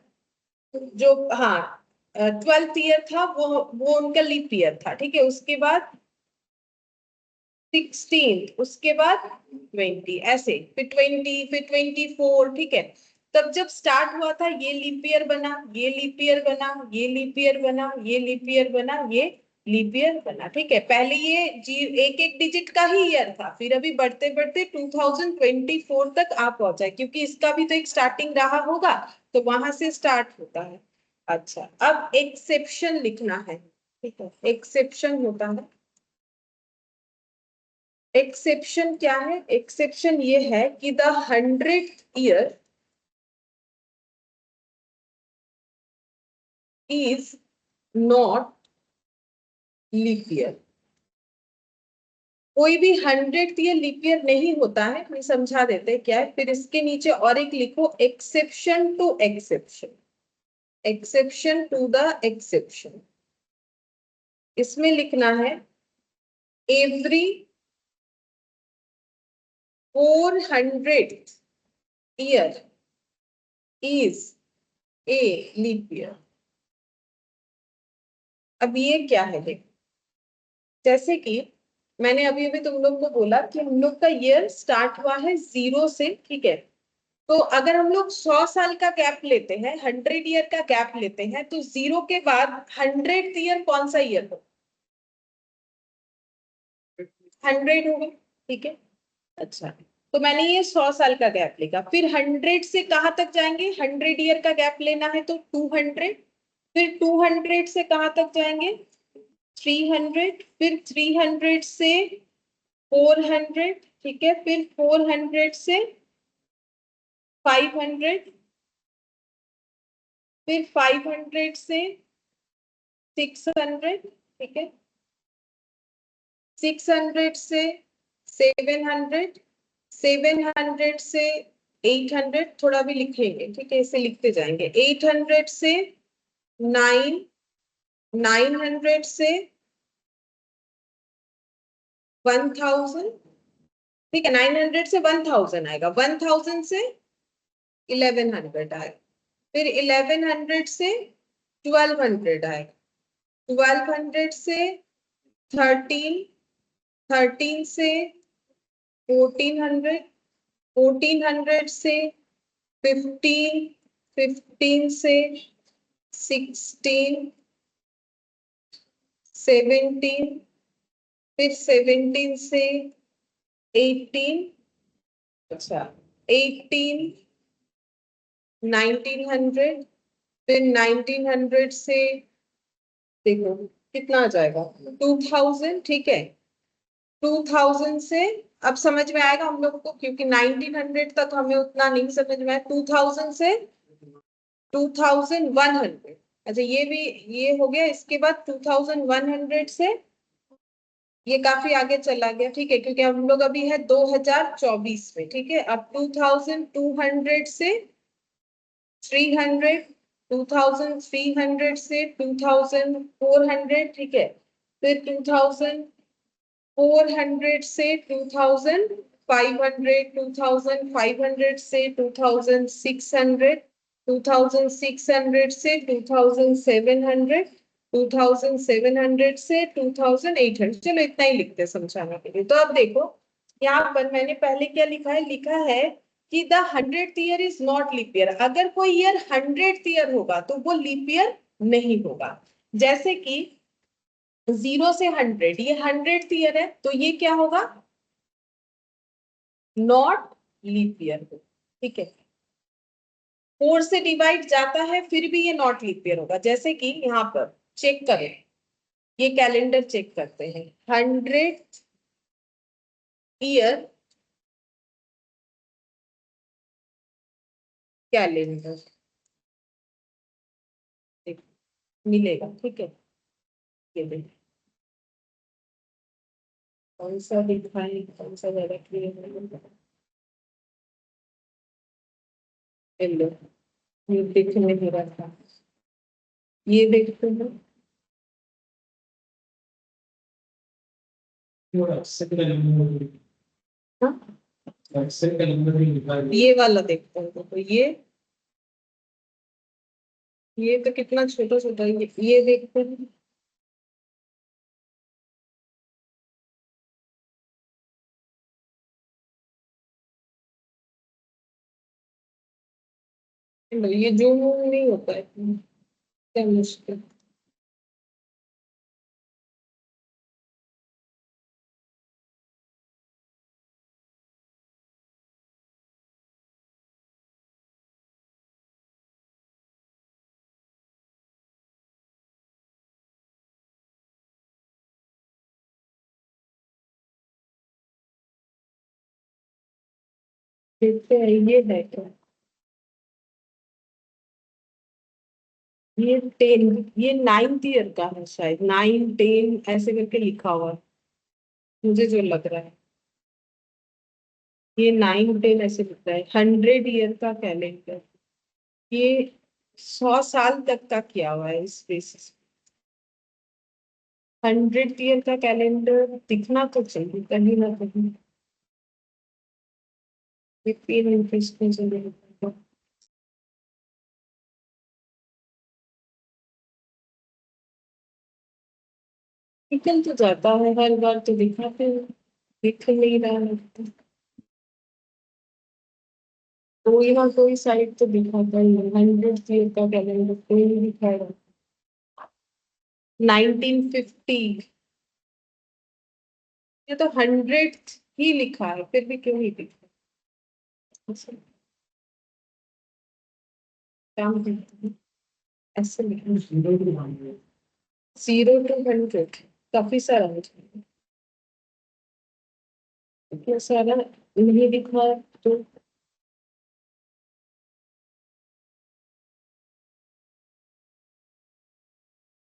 जो, हाँ, 12th ईयर था, वो उनका लीप ईयर था। ठीक है, उसके बाद 16, उसके बाद 20, ऐसे फिर 20, फिर 24। ठीक है, तब जब स्टार्ट हुआ था, ये लीप ईयर बना, ये लीप ईयर बना, ये लीप ईयर बना, ये लीप ईयर बना, ये लीप ईयर बना। ठीक है, पहले ये एक एक डिजिट का ही ईयर था, फिर अभी बढ़ते बढ़ते 2024 तक आ पहुंचा है, क्योंकि इसका भी तो एक स्टार्टिंग रहा होगा, तो वहां से स्टार्ट होता है। अच्छा, अब एक्सेप्शन लिखना है। ठीक है, एक्सेप्शन होता है एक्सेप्शन क्या है? एक्सेप्शन ये है कि the 100th year is not leap year. कोई भी 100th ईयर लीप ईयर नहीं होता है, हम समझा देते हैं क्या है। फिर इसके नीचे और एक लिखो, exception to exception, exception to the exception. इसमें लिखना है every 400th year is a leap year. अब ये क्या है देखो, जैसे कि मैंने अभी अभी तुम लोग को बोला कि हम लोग का ईयर स्टार्ट हुआ है 0 से, ठीक है। तो अगर हम लोग 100 साल का गैप लेते हैं, 100 ईयर का गैप लेते हैं, तो 0 के बाद 100th ईयर कौन सा ईयर हो? 100 होगा, ठीक है। अच्छा, तो मैंने ये 100 साल का गैप लिखा। फिर 100 से कहाँ तक जाएंगे? 100 ईयर का गैप लेना है तो 200। फिर 200 से कहाँ तक जाएंगे? 300। फिर 300 से 400, ठीक है। फिर 400 से 500। फिर 500 से 600, ठीक है। 600 से 700, 700 से 800, थोड़ा भी लिखेंगे, ठीक है, इसे लिखते जाएंगे। 800 से 9, 900 से 1000, ठीक है। 900 से 1000 आएगा, 1000 से 1100 आएगा। फिर 1100 से 1200 आएगा, 1200 से 13, 13 से 1400, 1400 से 15, 15 से 16, 17, फिर 17 से 18, अच्छा 18, 1900, फिर 1900 से देखो कितना आ जाएगा, 2000, ठीक है। 2000 से अब समझ में आएगा हम लोग को, क्योंकि 1900 तक हमें उतना नहीं समझ में आया। 2000 से 2100, अच्छा ये भी, ये हो गया। इसके बाद 2100 से ये काफी आगे चला गया, ठीक है, क्योंकि हम लोग अभी है 2024 में, ठीक है। अब 2200 से 300, 2300 से 2400, ठीक है। फिर 2400 से 2500, 2500 से 2600, 2600 से 2700, 2700 से 2800। चलो इतना ही लिखते हैं समझाने के लिए। तो अब देखो यहाँ पर मैंने पहले क्या लिखा है, लिखा है कि the 100th year is not leap year. अगर कोई ईयर 100th ईयर होगा तो वो लीप ईयर नहीं होगा। जैसे कि 0 से 100, ये 100th ईयर है, तो ये क्या होगा? नॉट लीप ईयर हो, ठीक है। 4 से डिवाइड जाता है फिर भी ये नॉट लीप ईयर होगा। जैसे कि यहाँ पर चेक करें, ये कैलेंडर चेक करते हैं, 100th ईयर कैलेंडर मिलेगा, ठीक है। ये देखिए कौन सा दिखाएं, कौन सा ज्यादा क्लियर है। लो, ये दिख नहीं रहा था, ये देखते हैं। हाँ? ये वाला देखते हैं, तो ये तो कितना छोटा छोटा है, ये देखते हैं। ये जूम नहीं होता है, क्या मुश्किल। देखते हैं ये है क्या, ये 10, ये 9th ईयर का है शायद, 9 10 ऐसे करके लिखा हुआ है मुझे जो लग रहा है। ये 9 10 ऐसे लिख रहा है, 100 ईयर का कैलेंडर। ये 100 साल तक का किया हुआ है इस बेसिस। 100th ईयर का कैलेंडर दिखना तो चाहिए कहीं ना कहीं। विपिन इंटरेस्टिंग चलिए। निकल तो जाता है हर बार, तो दिखाते हैं, दिख नहीं रहा है। कोई ना कोई साइड तो दिखाता ही है, 100th ईयर का कैलेंडर कोई नहीं दिखाएगा। 1950, ये तो 100 ही लिखा है, फिर भी क्यों नहीं दिखा। ऐसे काम करते हैं, ऐसे लिखा 0 to 100, काफी सारा है, इतना सारा नहीं दिखा है, तो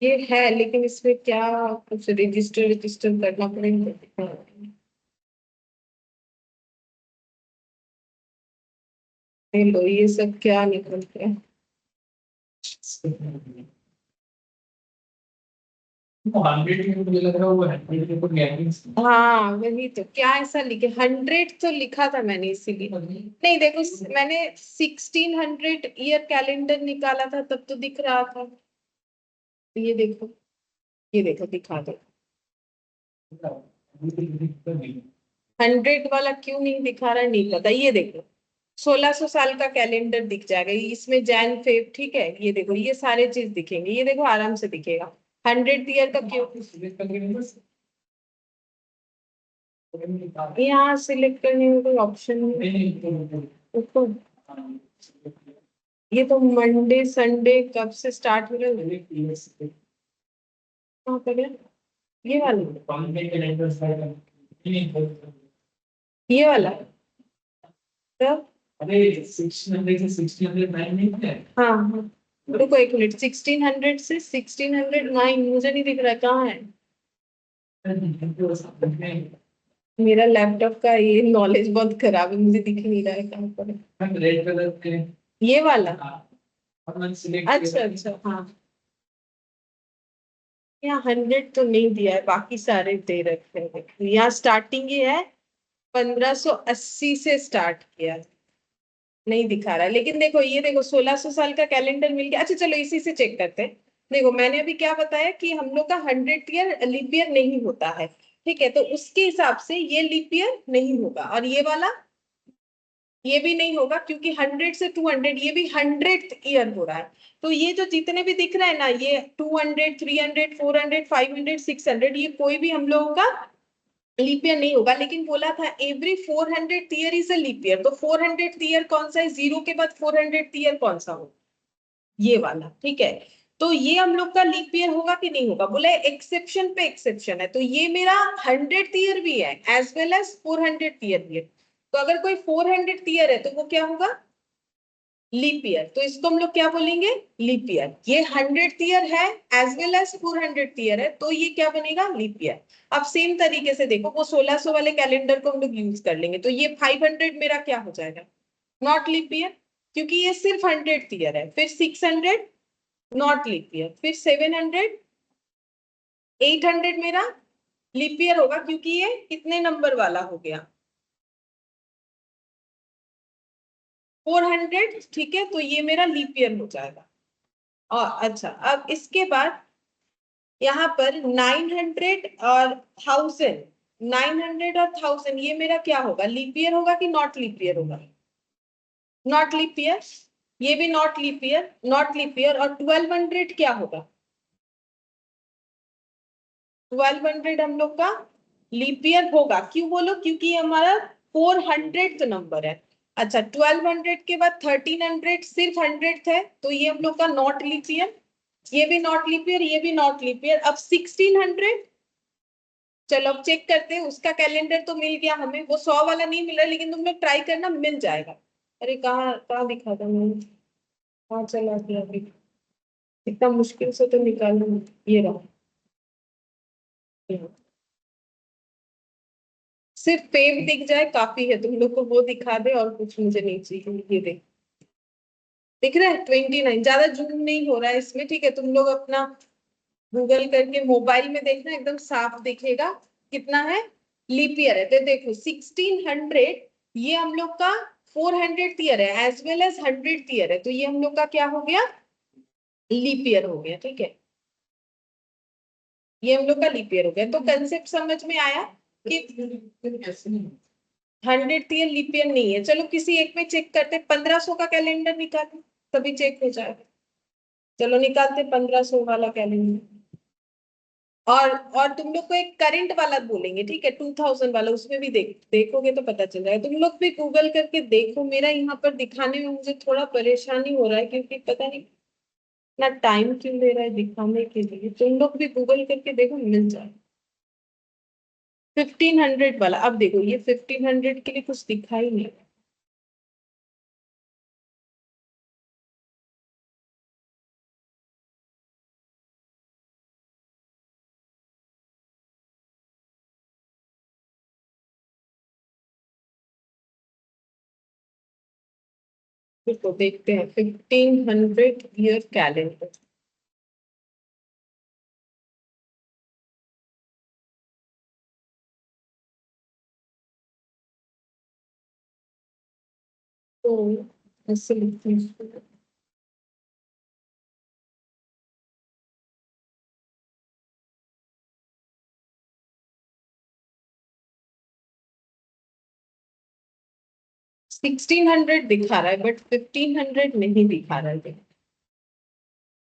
ये है, लेकिन इसमें क्या कुछ रजिस्टर रजिस्टर करना पड़ेगा। ये लो, ये सब क्या निकल गया। मुझे लग रहा है वो 100 के ऊपर गैपिंग। हाँ वही तो, क्या ऐसा लिखे 100 तो लिखा था मैंने इसीलिए। नहीं देखो, मैंने 1600 ईयर कैलेंडर निकाला था तब तो दिख रहा था। तो ये देखो दिखा दो। 100 वाला क्यों नहीं दिखा रहा है, नहीं पता। ये देखो 1600 साल का कैलेंडर दिख जाएगा इसमें, जैन फेब, ठीक है, ये देखो ये सारे चीज दिखेंगे, ये देखो आराम से दिखेगा। 100th ईयर का क्यों, यहाँ सिलेक्ट करने में कोई ऑप्शन नहीं। ऊपर ये तो मंडे संडे कब से स्टार्ट हो रहा है, कहाँ पर है ये वाला, ये वाला तब। अरे 1600 से 1609 नहीं है। हाँ हाँ, रुको एक मिनट, 1600 से 1609 मुझे नहीं दिख रहा कहाँ है। मेरा लैपटॉप का ये नॉलेज बहुत खराब है, मुझे दिख नहीं रहा है कहाँ पर है। रेड कलर के। ये वाला, अपन सिलेक्ट अच्छा अच्छा हाँ। यहाँ 100 तो नहीं दिया है, बाकी सारे दे रखे हैं, देखो यहाँ स्टार्टिंग ही है, 1580 से स्टार्ट किया है। नहीं दिखा रहा है, लेकिन देखो ये देखो 1600 साल का कैलेंडर मिल गया। अच्छा चलो इसी से चेक करते हैं। देखो मैंने अभी क्या बताया कि हम लोग का 100 ईयर लीप ईयर नहीं होता है, ठीक है, तो उसके हिसाब से ये लीप ईयर नहीं होगा, और ये वाला ये भी नहीं होगा, क्योंकि 100 से 200 ये भी 100th ईयर हो रहा है। तो ये जो जितने भी दिख रहे हैं ना, ये 200 300 400 500 600, ये कोई भी हम लोगों का लीप ईयर नहीं होगा। लेकिन बोला था every 400th year is a leap year, तो 400th ईयर कौन सा है, 0 के बाद 400th ईयर कौन सा हो, ये वाला, ठीक है। तो ये हम लोग का लीप ईयर होगा कि नहीं होगा, बोले एक्सेप्शन पे एक्सेप्शन है, तो ये मेरा 100th ईयर भी है as well as 400th year भी है। तो अगर कोई 400th ईयर है तो वो क्या होगा, लीप ईयर, तो इसको हम लोग क्या बोलेंगे, लीप ईयर। ये 100th ईयर है as well as 400th year है, तो ये क्या बनेगा, लीप ईयर। अब सेम तरीके से देखो, वो 1600 वाले कैलेंडर को हम लोग यूज कर लेंगे, तो ये 500 मेरा क्या हो जाएगा, नॉट लीप ईयर, क्योंकि ये सिर्फ 100th ईयर है। फिर 600 नॉट लीप ईयर, फिर 700 800 मेरा लीप ईयर होगा, क्योंकि ये कितने नंबर वाला हो गया, 400, ठीक है, तो ये मेरा लीप ईयर हो जाएगा। और अच्छा अब इसके बाद यहाँ पर 900 और 1000, 900 और 1000 ये मेरा क्या होगा, लीप ईयर होगा कि नॉट लीप ईयर होगा, नॉट लीप ईयर, ये भी not leap year, not leap year. और 1200 क्या होगा, 1200 हम लोग का लीप ईयर होगा, क्यों बोलो, क्योंकि ये हमारा 400th नंबर है। अच्छा 1200 के बाद 1300 सिर्फ 100 है, तो ये हम लोग का नॉट लीप ईयर, ये भी नॉट लीप ईयर, ये भी नॉट लीप ईयर। अब 1600 चलो अब चेक करते हैं, उसका कैलेंडर तो मिल गया हमें, वो 100 वाला नहीं मिल रहा, लेकिन तुम लोग ट्राई करना, मिल जाएगा। अरे कहाँ कहाँ दिखा था मैंने, कहाँ चला गया अभी, इतना मुश्किल से तो निकालू, ये रहा। सिर्फ फेव दिख जाए काफी है, तुम लोग को वो दिखा दे और कुछ मुझे नहीं चाहिए। ये देख, दिख रहा है 29, ज्यादा जूम नहीं हो रहा है इसमें, ठीक है। तुम लोग अपना गूगल करके मोबाइल में देखना, एकदम साफ दिखेगा कितना है लीप ईयर है। तो देखो 1600, ये हम लोग का 400th ईयर है, as well as 100th year है, तो ये हम लोग का क्या हो गया, लीप ईयर हो गया, ठीक है। ये हम लोग का लीप ईयर हो गया, तो कंसेप्ट समझ में आया कि 100th ईयर लीप ईयर नहीं है। चलो किसी एक में चेक करते, 1500 का कैलेंडर निकालो, तभी चेक हो जाएगा। चलो निकालते 1500 वाला कैलेंडर। और तुम लोग को एक करंट वाला बोलेंगे, ठीक है, 2000 वाला, उसमें भी देखोगे तो पता चल जाएगा। तुम लोग भी गूगल करके देखो, मेरा यहाँ पर दिखाने में मुझे थोड़ा परेशानी हो रहा है, क्योंकि पता नहीं ना टाइम क्यों ले रहा है दिखाने के लिए। तुम लोग भी गूगल करके देखो, मिल जाए। 1500 वाला, अब देखो ये 1500 के लिए कुछ दिखा ही नहीं। देखो देखते हैं 1500 ईयर कैलेंडर। तो ऐसे लिखते हैं, 1600 दिखा रहा है, बट 1500 नहीं दिखा रहा है।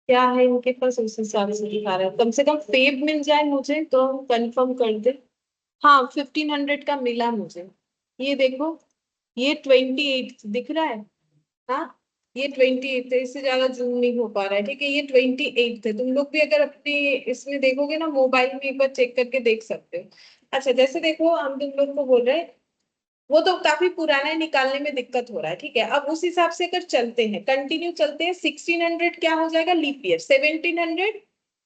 क्या है इनके पास, उस हिसाब से दिखा रहा है। कम से कम फेब मिल जाए मुझे तो कंफर्म कर दे। हाँ 1500 का मिला मुझे, ये देखो, ये 28 दिख रहा है। हाँ ये 28 है, इससे ज्यादा जूम नहीं हो पा रहा है, ठीक है। ये 28 है, तुम लोग भी अगर अपने इसमें देखोगे ना, मोबाइल में एक बार चेक करके देख सकते हो। अच्छा जैसे देखो, हम तुम लोग को बोल रहे हैं, वो तो काफी पुराना है, निकालने में दिक्कत हो रहा है, ठीक है। अब उस हिसाब से अगर चलते हैं, कंटिन्यू चलते हैं, 1600 क्या हो जाएगा leap year, 1700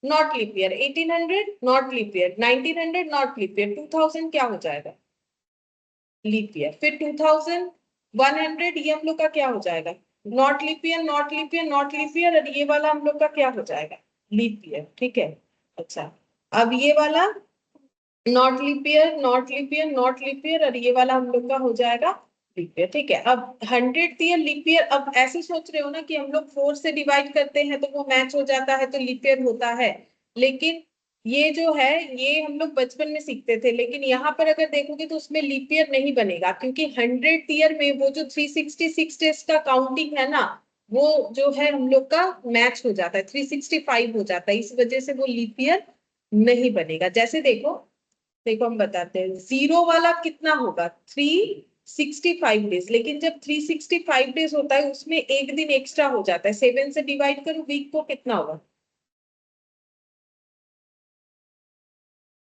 not leap year, 1800 not leap year, 1900 not leap year, 2000 क्या हो जाएगा लीप ईयर, फिर 2100 ये हम लोग का क्या हो जाएगा not leap year, not leap year, not leap year, और ये वाला हम लोग का क्या हो जाएगा लीप ईयर, ठीक है। अच्छा अब ये वाला not leap year, not leap year, not leap year, और ये वाला हम लोग का हो जाएगा लीप ईयर, ठीक है। अब 100th ईयर लीप ईयर, अब ऐसे सोच रहे हो ना कि हम लोग 4 से डिवाइड करते हैं तो वो मैच हो जाता है, तो लीप ईयर होता है। लेकिन ये जो है, ये हम लोग बचपन में सीखते थे, लेकिन यहाँ पर अगर देखोगे तो उसमें लीप ईयर नहीं बनेगा, क्योंकि 100th ईयर में वो जो 366 डेज का काउंटिंग है ना, वो जो है हम लोग का मैच हो जाता है, 365 हो जाता है, इस वजह से वो लीप ईयर नहीं बनेगा। जैसे देखो, देखो हम बताते हैं, जीरो वाला कितना होगा 365 डेज, लेकिन जब 365 डेज होता है उसमें एक दिन एक्स्ट्रा हो जाता है, 7 से डिवाइड करो वीक को, कितना होगा,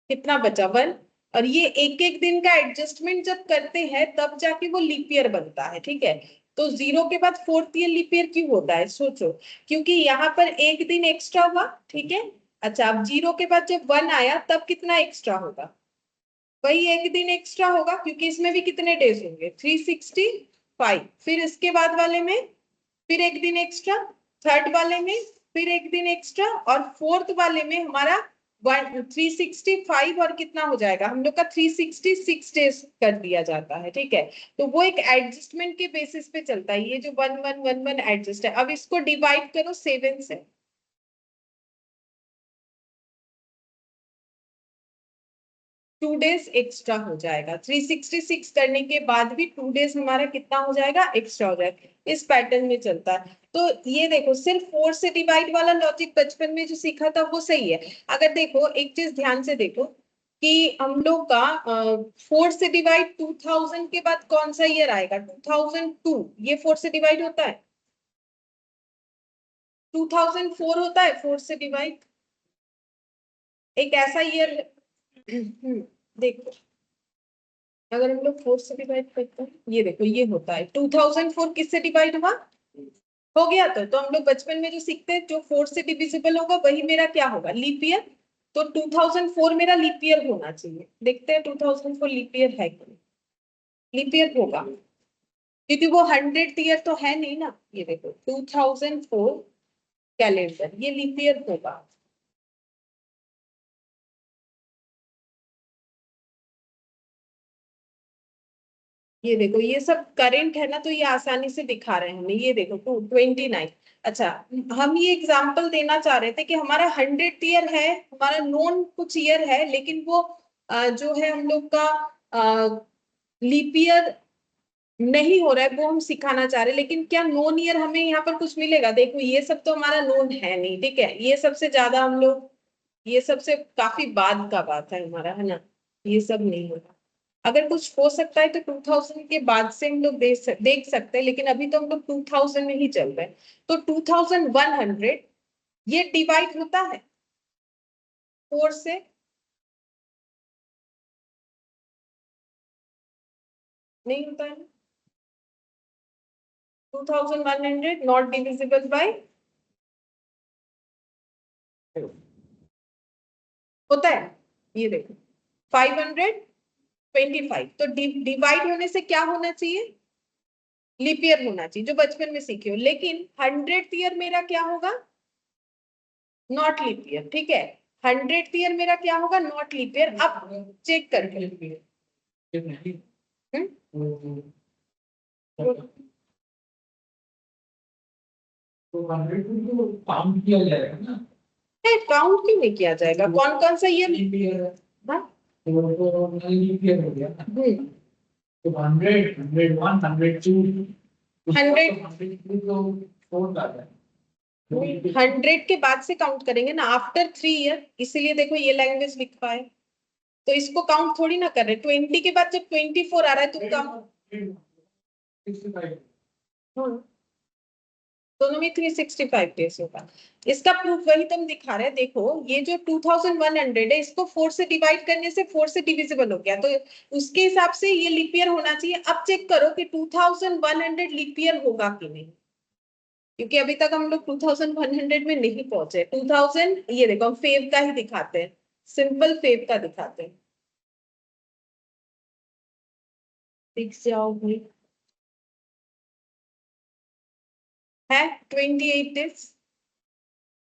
कितना बचा 1। और ये एक एक दिन का एडजस्टमेंट जब करते हैं तब जाके वो लीप ईयर बनता है, ठीक है। तो जीरो के बाद 4th ईयर लीप ईयर क्यों होता है सोचो, क्योंकि यहाँ पर एक दिन एक्स्ट्रा हुआ, ठीक है। अच्छा अब जीरो के बाद जब 1 आया तब कितना एक्स्ट्रा होगा, वही एक दिन एक्स्ट्रा होगा, क्योंकि इसमें भी कितने डेज होंगे 365, फिर इसके बाद वाले में फिर एक दिन एक्स्ट्रा, थर्ड वाले में फिर एक दिन एक्स्ट्रा, और फोर्थ वाले में हमारा 365, और कितना हो जाएगा हम लोग का 366 कर दिया जाता है, ठीक है। तो वो एक एडजस्टमेंट के बेसिस पे चलता है, ये जो 1111 एडजस्ट है। अब इसको डिवाइड करो 7 से, 2 डेज एक्स्ट्रा हो जाएगा, 366 करने के बाद भी 2 डेज हमारा कितना हो जाएगा एक्स्ट्रा हो जाएगा, इस पैटर्न में चलता है। तो ये देखो, सिर्फ 4 से डिवाइड वाला लॉजिक बचपन में जो सीखा था वो सही है। अगर देखो एक चीज ध्यान से देखो कि हम लोग का 4 से डिवाइड 2000 के बाद कौन सा ईयर आएगा 2002, ये 4 से डिवाइड होता है, 2004 होता है 4 से डिवाइड, एक ऐसा ईयर देखो अगर हम लोग 4 से डिवाइड करते हैं, ये देखो ये होता है 2004 किससे डिवाइड हुआ, हो गया। तो हम लोग बचपन में जो सीखते हैं जो 4 से डिविजिबल होगा वही मेरा क्या होगा, लीप ईयर। तो 2004 मेरा लीप ईयर होना चाहिए। देखते हैं 2004 लीप ईयर है कि नहीं। लीप ईयर होगा क्योंकि वो 100th ईयर तो है नहीं ना। ये देखो 2004 कैलेंडर, ये लीप ईयर होगा। ये देखो ये सब करंट है ना, तो ये आसानी से दिखा रहे हैं हमें। ये देखो 29। अच्छा, हम ये एग्जांपल देना चाह रहे थे कि हमारा 100th ईयर है, हमारा नोन कुछ ईयर है, लेकिन वो जो है हम लोग का लीप ईयर नहीं हो रहा है, वो हम सिखाना चाह रहे हैं। लेकिन क्या नोन ईयर हमें यहाँ पर कुछ मिलेगा? देखो ये सब तो हमारा नोन है नहीं, ठीक है। ये सबसे ज्यादा हम लोग, ये सबसे काफी बाद का बात है हमारा, है ना। ये सब नहीं होगा। अगर कुछ हो सकता है तो 2000 के बाद से हम लोग देख सकते हैं, लेकिन अभी तो हम लोग 2000 में ही चल रहे हैं। तो 2100 ये डिवाइड होता है 4 से, नहीं होता है। 2100 नॉट डिविजिबल बाय, होता है। ये देखो 525, तो डिवाइड होने से क्या होना चाहिए, लीप ईयर होना चाहिए, जो बचपन में सीखे हो। लेकिन 100th ईयर मेरा क्या होगा, नॉट लीप ईयर, ठीक है। 100th ईयर मेरा क्या होगा, नॉट लीप ईयर। अब चेक करके तो 100 को काउंट किया जाएगा ना। काउंट क्यों नहीं किया जाएगा, कौन कौन सा ईयर। लीप ईयर है, हाँ तो लीप ईयर हो गया। तो 100, 101, 102, 100 तो 4 आता है। 100 के बाद से काउंट करेंगे ना, आफ्टर 3 ईयर। इसीलिए देखो ये लैंग्वेज लिखा है, तो इसको काउंट थोड़ी ना कर रहे। 20 के बाद जब 24 आ रहा है तो काउंट, 65 दोनों में 365 डेज होगा। इसका प्रूफ वही तुम दिखा रहे हैं। देखो ये जो 2100 है, इसको 4 से डिवाइड करने से 4 से डिविजिबल हो गया, तो उसके हिसाब से ये लीप ईयर होना चाहिए। अब चेक करो कि 2100 लीप ईयर होगा कि नहीं, क्योंकि अभी तक हम लोग 2100 में नहीं पहुंचे। 2000, ये देखो हम फेव का ही दिखाते हैं, सिंपल फेव का दिखाते हैं। दिख जाओ भाई, है 28 डेज।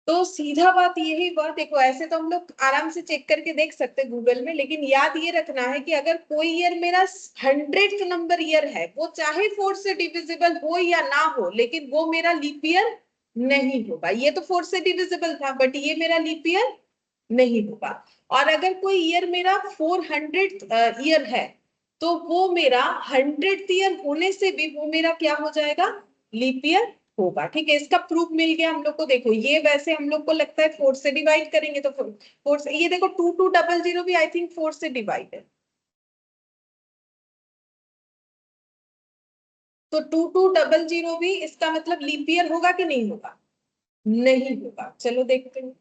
तो सीधा बात यही हुआ। देखो ऐसे तो हम लोग आराम से चेक करके देख सकते हैं गूगल में, लेकिन याद ये रखना है कि अगर कोई ईयर मेरा 100th नंबर ईयर है, वो चाहे 4 से डिविजिबल हो या ना हो, लेकिन वो मेरा लीप ईयर नहीं होगा। ये तो 4 से डिविजिबल था, बट ये मेरा लीप ईयर नहीं होगा। और अगर कोई ईयर मेरा 400th ईयर है, तो वो मेरा 100th ईयर होने से भी वो मेरा क्या हो जाएगा, लीप ईयर होगा। ठीक है, इसका प्रूफ मिल गया हम लोग को। देखो ये वैसे हम लोग को लगता है 4 से डिवाइड करेंगे तो 4 से, ये देखो 2200 भी आई थिंक 4 से डिवाइड है। तो 2200 भी इसका मतलब लीप ईयर होगा कि नहीं होगा, नहीं होगा। चलो देखते हैं।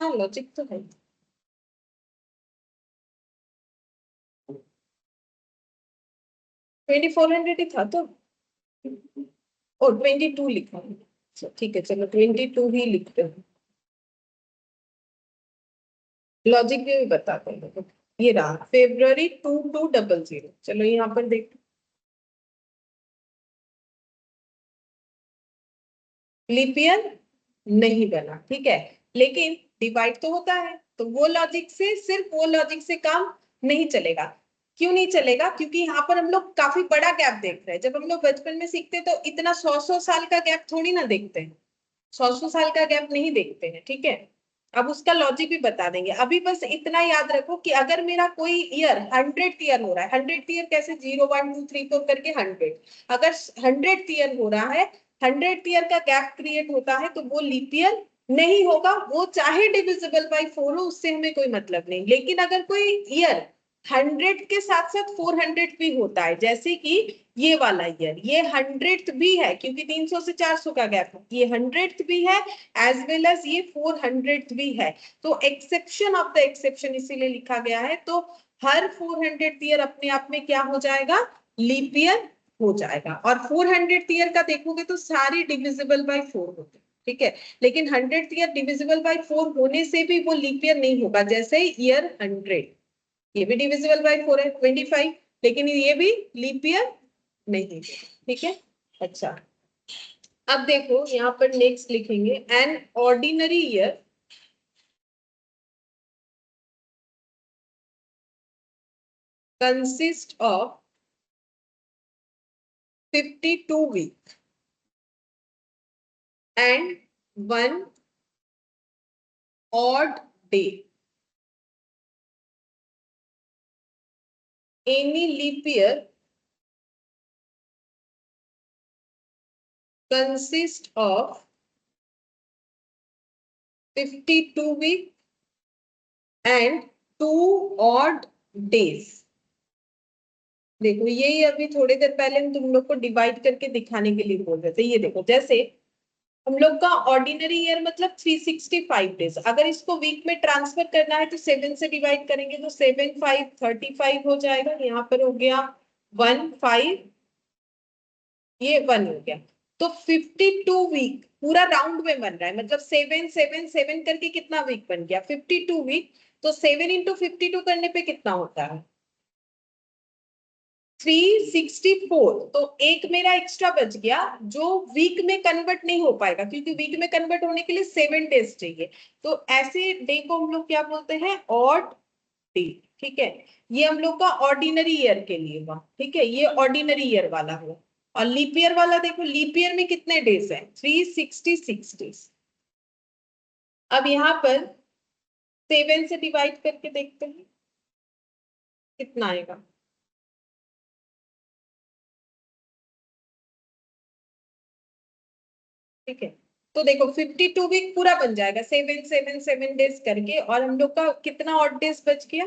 हाँ लॉजिक तो है। 2400 ही था तो, ओ 22 लिखा है। अच्छा, ठीक है, चलो 22 ही लिखते हैं। लॉजिक भी बताते हैं। देखो ये रहा February 2200। चलो यहाँ पर देख, लीप ईयर नहीं बना, ठीक है। लेकिन डिवाइड तो होता है, तो वो लॉजिक से, सिर्फ वो लॉजिक से काम नहीं चलेगा। क्यों नहीं चलेगा? क्योंकि यहाँ पर हम लोग काफी बड़ा गैप देख रहे हैं। जब हम लोग बचपन में सीखते तो इतना 100 साल का गैप थोड़ी ना देखते हैं, 100 साल का गैप नहीं देखते हैं, ठीक है। अब उसका लॉजिक भी बता देंगे। अभी बस इतना याद रखो कि अगर मेरा कोई ईयर 100th ईयर हो रहा है, 100th ईयर कैसे, 0 1 2 3 4 करके 100, अगर 100th ईयर हो रहा है, 100th ईयर का गैप क्रिएट होता है, तो वो लीप ईयर नहीं होगा। वो चाहे डिविजिबल बाई 4 हो, उससे हमें कोई मतलब नहीं। लेकिन अगर कोई ईयर 100 के साथ साथ 400 भी होता है, जैसे कि ये वाला ईयर, ये 100th भी है क्योंकि 300 से 400 का गैप है, ये 100th भी है एज वेल एज ये 400th भी है। तो एक्सेप्शन ऑफ द एक्सेप्शन इसीलिए लिखा गया है। तो हर 400th ईयर अपने आप में क्या हो जाएगा, लीप ईयर हो जाएगा। और 400th ईयर का देखोगे तो सारी डिविजिबल बाय 4 होते हैं, ठीक है। लेकिन 100th ईयर डिविजिबल बाय 4 होने से भी वो लीप ईयर नहीं होगा, जैसे ईयर 100 ये भी डिविजिबल बाय 4 है 25, लेकिन ये भी लीप ईयर नहीं, ठीक है। अच्छा, अब देखो यहाँ पर नेक्स्ट लिखेंगे, an ordinary year consist of 52 week and 1 odd day. Any leap year consists of 52 weeks and 2 odd days. देखो यही अभी थोड़ी देर पहले हम तुम लोग को डिवाइड करके दिखाने के लिए बोल रहे थे। ये देखो, जैसे हम लोग का ऑर्डिनरी ईयर मतलब 365 डेज, अगर इसको वीक में ट्रांसफर करना है तो 7 से डिवाइड करेंगे तो 7 5 35 हो जाएगा। यहाँ पर हो गया 1 5, ये 1 हो गया। तो 52 वीक पूरा राउंड में बन रहा है, मतलब 7 7 7 करके कितना वीक बन गया, 52 वीक। तो 7 इंटू 52 करने पे कितना होता है, 364। तो एक मेरा एक्स्ट्रा बच गया जो वीक में कन्वर्ट नहीं हो पाएगा, क्योंकि वीक में कन्वर्ट होने के लिए 7 डेज चाहिए। तो ऐसे डे को हम लोग क्या बोलते हैं, ऑड डे, ठीक है। ये हम लोग का ऑर्डिनरी ईयर के लिए हुआ, ठीक है, ये ऑर्डिनरी ईयर वाला हुआ। और लीप ईयर वाला देखो, लीप ईयर में कितने डेज हैं, 366 डेज। अब यहाँ पर 7 से डिवाइड करके देखते हैं कितना आएगा। ठीक है, तो देखो 52 वीक पूरा बन जाएगा 7 7 7 डेज करके, और हम लोग का कितना ऑड डेज बच गया।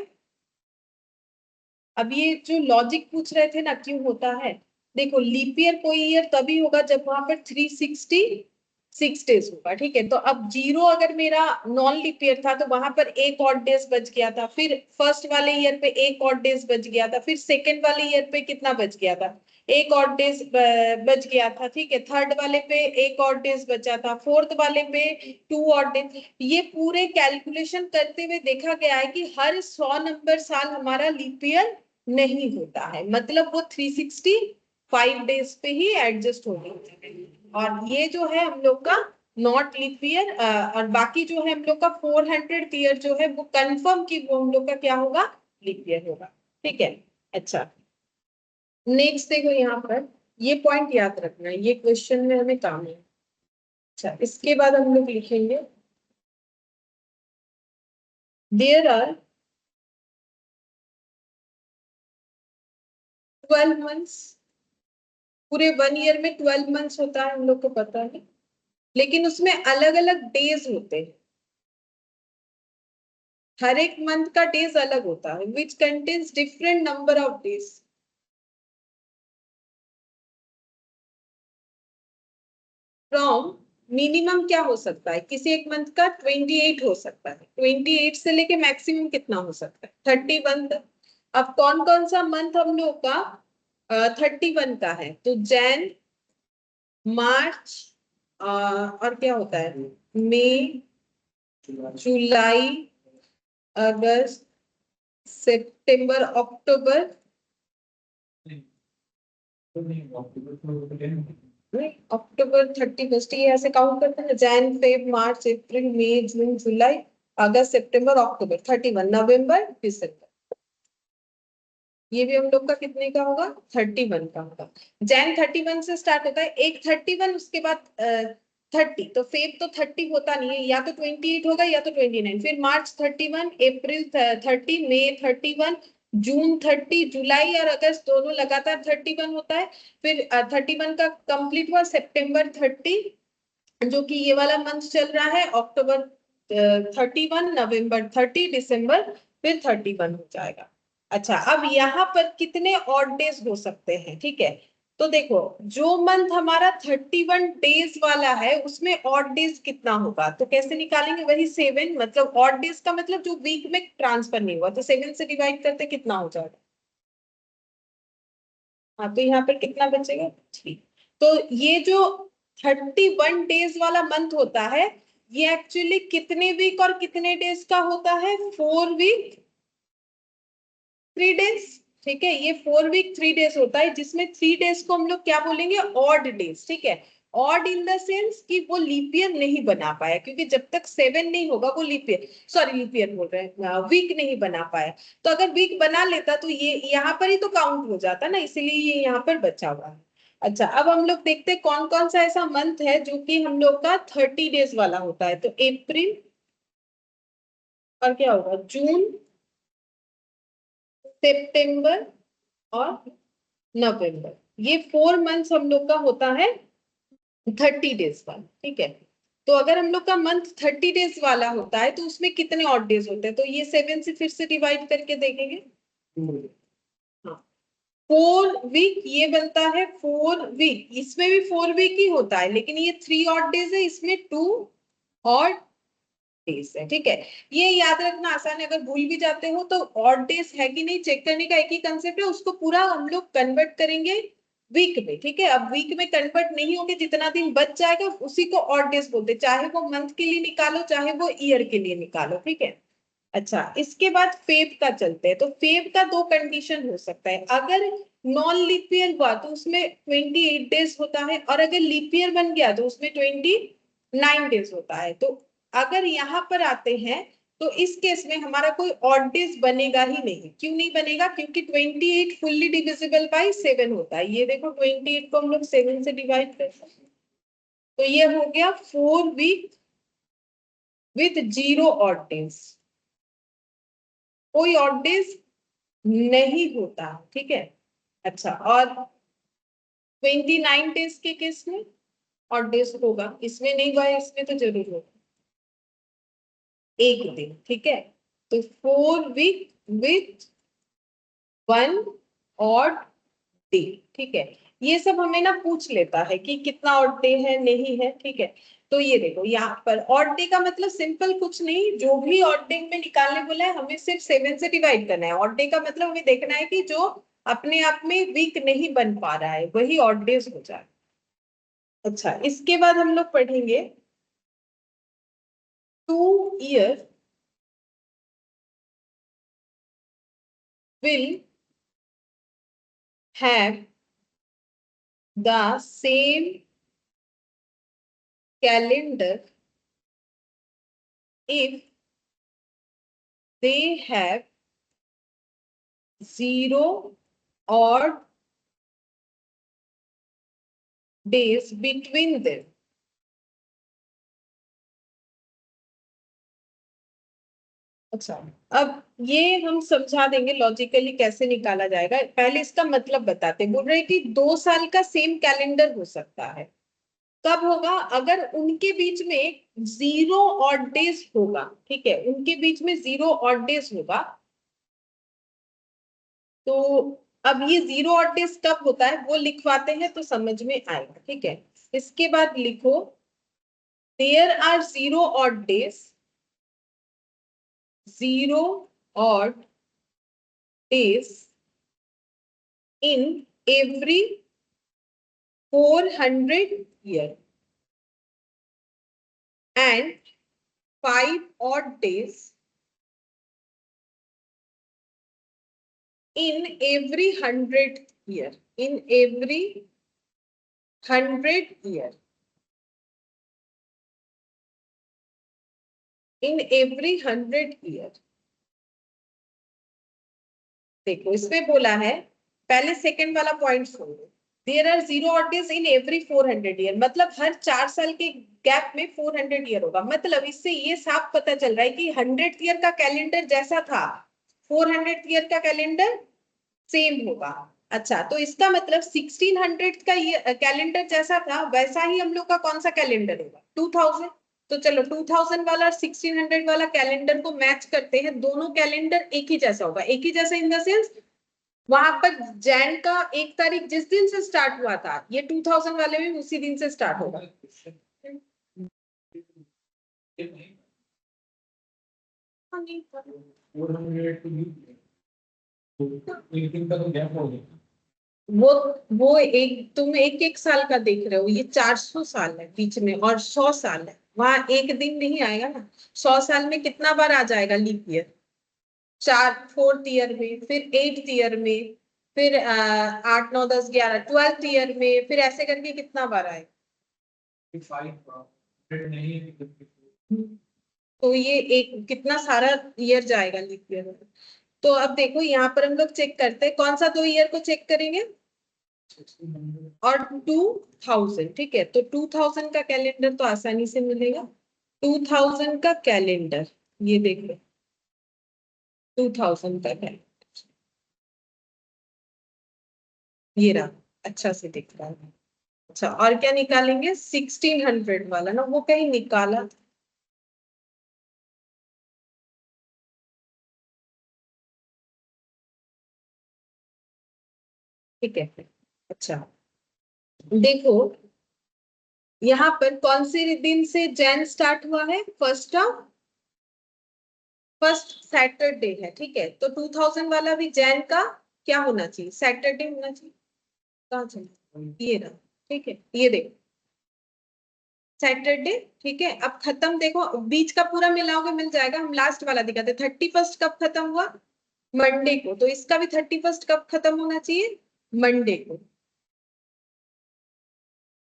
अब ये जो लॉजिक पूछ रहे थे ना क्यों होता है, देखो लीप ईयर कोई ईयर तभी होगा जब वहां पर 366 डेज होगा, ठीक है। तो अब जीरो अगर मेरा नॉन लीप ईयर था तो वहां पर एक ऑड डेज बच गया था, फिर फर्स्ट वाले ईयर पे एक ऑड डेज बच गया था, फिर सेकेंड वाले ईयर पे कितना बच गया था, एक ऑड डेज बच गया था, ठीक है। थर्ड वाले पे एक ऑड डेज बचा था, फोर्थ वाले पे 2 ऑड डेज। ये पूरे कैलकुलेशन करते हुए देखा गया है कि हर 100 नंबर साल हमारा लीप ईयर नहीं होता है, मतलब वो 365 डेज पे ही एडजस्ट हो जाता है। और ये जो है हम लोग का नॉट लीप ईयर, और बाकी जो है हम लोग का 400 ईयर जो है वो कंफर्म की वो हम लोग का क्या होगा, लीप ईयर होगा, ठीक है। अच्छा, नेक्स्ट देखो यहाँ पर, ये पॉइंट याद रखना, ये क्वेश्चन में हमें काम है। अच्छा, इसके बाद हम लोग लिखेंगे देयर आर 12 मंथ्स। पूरे 1 ईयर में 12 मंथ्स होता है, हम लोग को पता है, लेकिन उसमें अलग अलग डेज होते हैं, हर एक मंथ का डेज अलग होता है, which contains different number of days. From minimum क्या हो सकता है, किसी एक मंथ का 28 हो सकता है, 28 से लेके मैक्सिमम कितना हो सकता है, 31 तक। अब कौन कौन सा मंथ हम लोग का 31 का है, तो जैन, मार्च, और क्या होता है, मई, जुलाई, अगस्त, सितंबर, अक्टूबर, नहीं अक्टूबर 31, ये ऐसे काउंट करते हैं, जैन, फेब, मार्च, अप्रैल, मई, जून, जुलाई, अगस्त, सितंबर, अक्टूबर, 31, नवंबर, दिसंबर। ये भी हम लोग का कितने का होगा, 31 का होगा। जैन 31 से स्टार्ट होता है, एक 31 उसके बाद 30, तो फेब तो 30 होता नहीं है, या तो 28 होगा या तो 29, फिर मार्च 31, अप्रैल 30, मई 31, जून 30, जुलाई और अगस्त दोनों लगातार 31 होता है। फिर 31 का कंप्लीट हुआ, सितंबर 30 जो कि ये वाला मंथ चल रहा है, अक्टूबर 31, नवंबर 30, दिसंबर फिर 31 हो जाएगा। अच्छा, अब यहाँ पर कितने ऑड डेज हो सकते हैं, ठीक है। तो देखो, जो मंथ हमारा 31 डेज वाला है उसमें ऑड डेज कितना होगा, तो कैसे निकालेंगे, वही 7, मतलब ऑड डेज का मतलब जो वीक में ट्रांसफर नहीं हुआ, तो 7 से डिवाइड करते कितना हो जाएगा। हाँ, तो यहाँ पर कितना बचेगा, 3। तो ये जो 31 डेज वाला मंथ होता है, ये एक्चुअली कितने वीक और कितने डेज का होता है, 4 वीक 3 डेज। ठीक है, ये 4 वीक 3 डेज होता है, जिसमें 3 डेज को हम लोग क्या बोलेंगे, ऑड डेज। ठीक है, ऑड इन द सेंस कि वो लीप ईयर नहीं बना पाया, क्योंकि जब तक 7 नहीं होगा वो leap year, sorry leap year बोल रहे हैं, वीक नहीं बना पाया। तो अगर वीक बना लेता तो ये यहाँ पर ही तो काउंट हो जाता ना, इसीलिए ये यहाँ पर बचा हुआ है। अच्छा, अब हम लोग देखते हैं कौन कौन सा ऐसा मंथ है जो कि हम लोग का 30 डेज वाला होता है। तो अप्रैल, और क्या होगा, जून, सितंबर और नवंबर, ये 4 मंथ्स हम लोग का होता है 30 डेज वाला। ठीक है, तो अगर हम लोग का मंथ 30 डेज वाला होता है तो उसमें कितने ऑड डेज होते हैं, तो ये 7 से फिर से डिवाइड करके देखेंगे। हाँ, 4 वीक ये बनता है, 4 वीक, इसमें भी 4 वीक ही होता है, लेकिन ये 3 ऑड डेज है, इसमें 2 ऑड डेज है। ठीक है, ये याद रखना आसान है, अगर भूल भी जाते हो तो ऑड डेज है कि नहीं चेक करने का एक ही कंसेप्ट है, उसको पूरा हम लोग कन्वर्ट करेंगे वीक में। ठीक है, अब वीक में कन्वर्ट नहीं होंगे, जितना दिन बच जाएगा उसी को ऑड डेज बोलते हैं, चाहे वो मंथ के लिए निकालो चाहे वो ईयर के लिए निकालो। ठीक है, अच्छा, इसके बाद फेब का चलते हैं। तो फेब का दो कंडीशन हो सकता है, अगर नॉन लीप ईयर हुआ तो उसमें 28 डेज होता है, और अगर लीप ईयर बन गया तो उसमें 29 डेज होता है। तो अगर यहाँ पर आते हैं तो इस केस में हमारा कोई ऑड डेज बनेगा ही नहीं। क्यों नहीं बनेगा, क्योंकि 28 फुल्ली डिविजिबल बाई 7 होता है। ये देखो 28 को हम लोग 7 से डिवाइड कर सकते हैं, तो ये हो गया 4 वीक विथ 0 ऑड डेज, कोई ऑड डेज नहीं होता। ठीक है, अच्छा, और 29 डेज के केस में ऑड डेज होगा, इसमें नहीं हुआ है, इसमें तो जरूर होगा एक दिन। ठीक है, तो 4 वीक विथ 1 ऑड डे। ठीक है, ये सब हमें ना पूछ लेता है कि कितना ऑड डे है नहीं है। ठीक है, तो ये देखो यहाँ पर ऑड डे का मतलब सिंपल कुछ नहीं, जो भी ऑड डे में निकालने बोला है हमें सिर्फ 7 से डिवाइड करना है। ऑड डे का मतलब हमें देखना है कि जो अपने आप में वीक नहीं बन पा रहा है वही ऑड डेज हो जाए। अच्छा, इसके बाद हम लोग पढ़ेंगे 2 year will have the same calendar if they have 0 odd days between them। अच्छा, अब ये हम समझा देंगे लॉजिकली कैसे निकाला जाएगा, पहले इसका मतलब बताते। बोल रहे कि 2 साल का सेम कैलेंडर हो सकता है, कब होगा, अगर उनके बीच में 0 ऑड डेज होगा। ठीक है, उनके बीच में 0 ऑड डेज होगा, तो अब ये 0 ऑड डेज कब होता है वो लिखवाते हैं तो समझ में आएगा। ठीक है, इसके बाद लिखो there are 0 odd days, 0 odd days in every 400 year and 5 odd days in every 100th year, in every 100 year, in every 100 year। देखो इसमें बोला है, पहले सेकंड वाला पॉइंट सुन लो, there are 0 odd days in every 400 year, मतलब हर 4 साल के गैप में 400 ईयर होगा। मतलब इससे ये साफ पता चल रहा है कि 100th ईयर का कैलेंडर जैसा था 400th ईयर का कैलेंडर सेम होगा। अच्छा, तो इसका मतलब 1600 का ये कैलेंडर जैसा था वैसा ही हम लोग का कौन सा कैलेंडर होगा, 2000। तो चलो 2000 वाला और 1600 वाला कैलेंडर को मैच करते हैं, दोनों कैलेंडर एक ही जैसा होगा। एक ही जैसा इन द सेंस वहां पर जैन का 1 तारीख जिस दिन से स्टार्ट हुआ था, ये 2000 वाले में उसी दिन से स्टार्ट होगा। हाँ, नहीं, 400 to एक दिन का तो गैप हो गया। वो एक तुम एक एक साल का देख रहे हो, ये 400 साल है बीच में और 100 साल है, वहां एक दिन नहीं आएगा ना। 100 साल में कितना बार आ जाएगा लीप ईयर? 4th ईयर में, फिर 8th ईयर में, फिर 8 9 10 11 12th ईयर में, फिर ऐसे करके कितना बार आएगा? 500 नहीं है। तो ये एक कितना सारा ईयर जाएगा लीप ईयर में। तो अब देखो यहाँ पर हम लोग चेक करते हैं, कौन सा 2 ईयर को चेक करेंगे? 1600 और 2000, ठीक है। तो 2000 का कैलेंडर तो आसानी से मिलेगा। 2000 का कैलेंडर, ये देखो 2000 का कैलेंडर, ये रहा, अच्छा से दिख रहा है। अच्छा, और क्या निकालेंगे? 1600 वाला ना, वो कहीं निकाला था। ठीक है, अच्छा देखो यहाँ पर कौन से दिन से जैन स्टार्ट हुआ है? फर्स्ट सैटरडे है, ठीक है। तो 2000 वाला भी जैन का क्या होना चाहिए? सैटरडे होना चाहिए। कहाँ चला? ये रहा, ठीक है, ये देखो सैटरडे, ठीक है। अब खत्म देखो, बीच का पूरा मिलाओगे मिल जाएगा। हम लास्ट वाला दिखाते, 31st कब खत्म हुआ? मंडे को। तो इसका भी 31st कब खत्म होना चाहिए? मंडे को।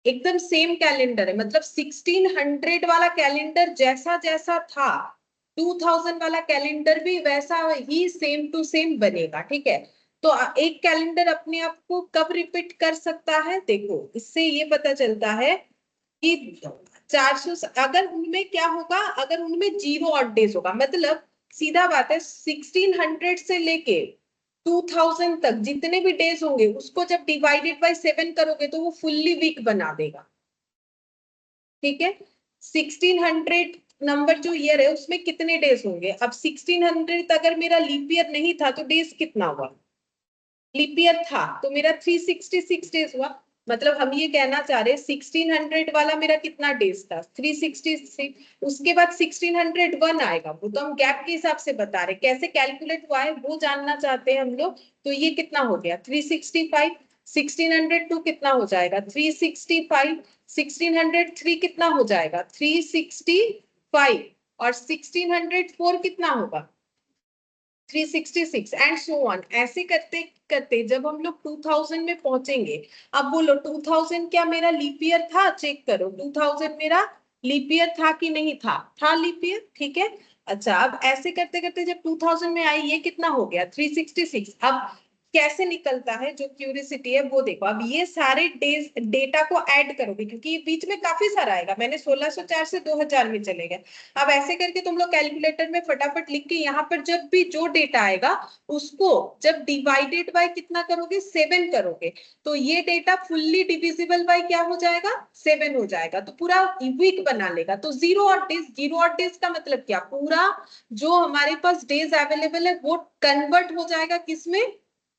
एकदम सेम कैलेंडर है, मतलब 1600 वाला कैलेंडर जैसा जैसा था, 2000 वाला कैलेंडर भी वैसा ही सेम टू सेम बनेगा, ठीक है। तो एक कैलेंडर अपने आप को कब रिपीट कर सकता है? देखो इससे ये पता चलता है कि 400, अगर उनमें क्या होगा, अगर उनमें 0 ऑड डेज होगा, मतलब सीधा बात है 1600 से लेके 2000 तक जितने भी डेज होंगे उसको जब डिवाइडेड बाय 7 करोगे तो वो फुल्ली वीक बना देगा, ठीक है। 1600 नंबर जो ईयर है उसमें कितने डेज होंगे? अब 1600 अगर मेरा लीप ईयर नहीं था तो डेज कितना हुआ? लीप ईयर था तो मेरा 366 डेज हुआ। मतलब हम ये कहना चाह रहे 1600 वाला मेरा कितना डेज था? 366। उसके बाद 1601 आएगा, वो तो हम गैप के हिसाब से बता रहे, कैसे कैलकुलेट हुआ है वो जानना चाहते हैं हम लोग। तो ये कितना हो गया? 365। 1602 कितना हो जाएगा? 365। 1603 कितना हो जाएगा? 365। और 1604 कितना होगा? 366 एंड सो ऑन। ऐसे करते करते जब हम लोग 2000 में पहुंचेंगे, अब बोलो 2000 क्या मेरा लीप ईयर था? चेक करो 2000 मेरा लीप ईयर था कि नहीं था? था लीप ईयर, ठीक है। अच्छा, अब ऐसे करते करते जब 2000 में आई, ये कितना हो गया? 366। अब कैसे निकलता है, जो क्यूरियोसिटी है वो देखो। अब ये सारे डेज डेटा को ऐड करोगे, क्योंकि बीच में काफी सारा आएगा, मैंने 1604 से 2000 में चले गए। अब ऐसे करके तुम लोग कैलकुलेटर में फटाफट लिख के यहाँ पर जब भी जो डेटा आएगा उसको जब डिवाइडेड बाय कितना करोगे? 7 करोगे, तो ये डेटा फुल्ली डिविजिबल बाय क्या हो जाएगा? 7 हो जाएगा, तो पूरा वीक बना लेगा। तो 0 ऑड डेज, 0 ऑड डेज का मतलब क्या? पूरा जो हमारे पास डेज अवेलेबल है वो कन्वर्ट हो जाएगा किसमें?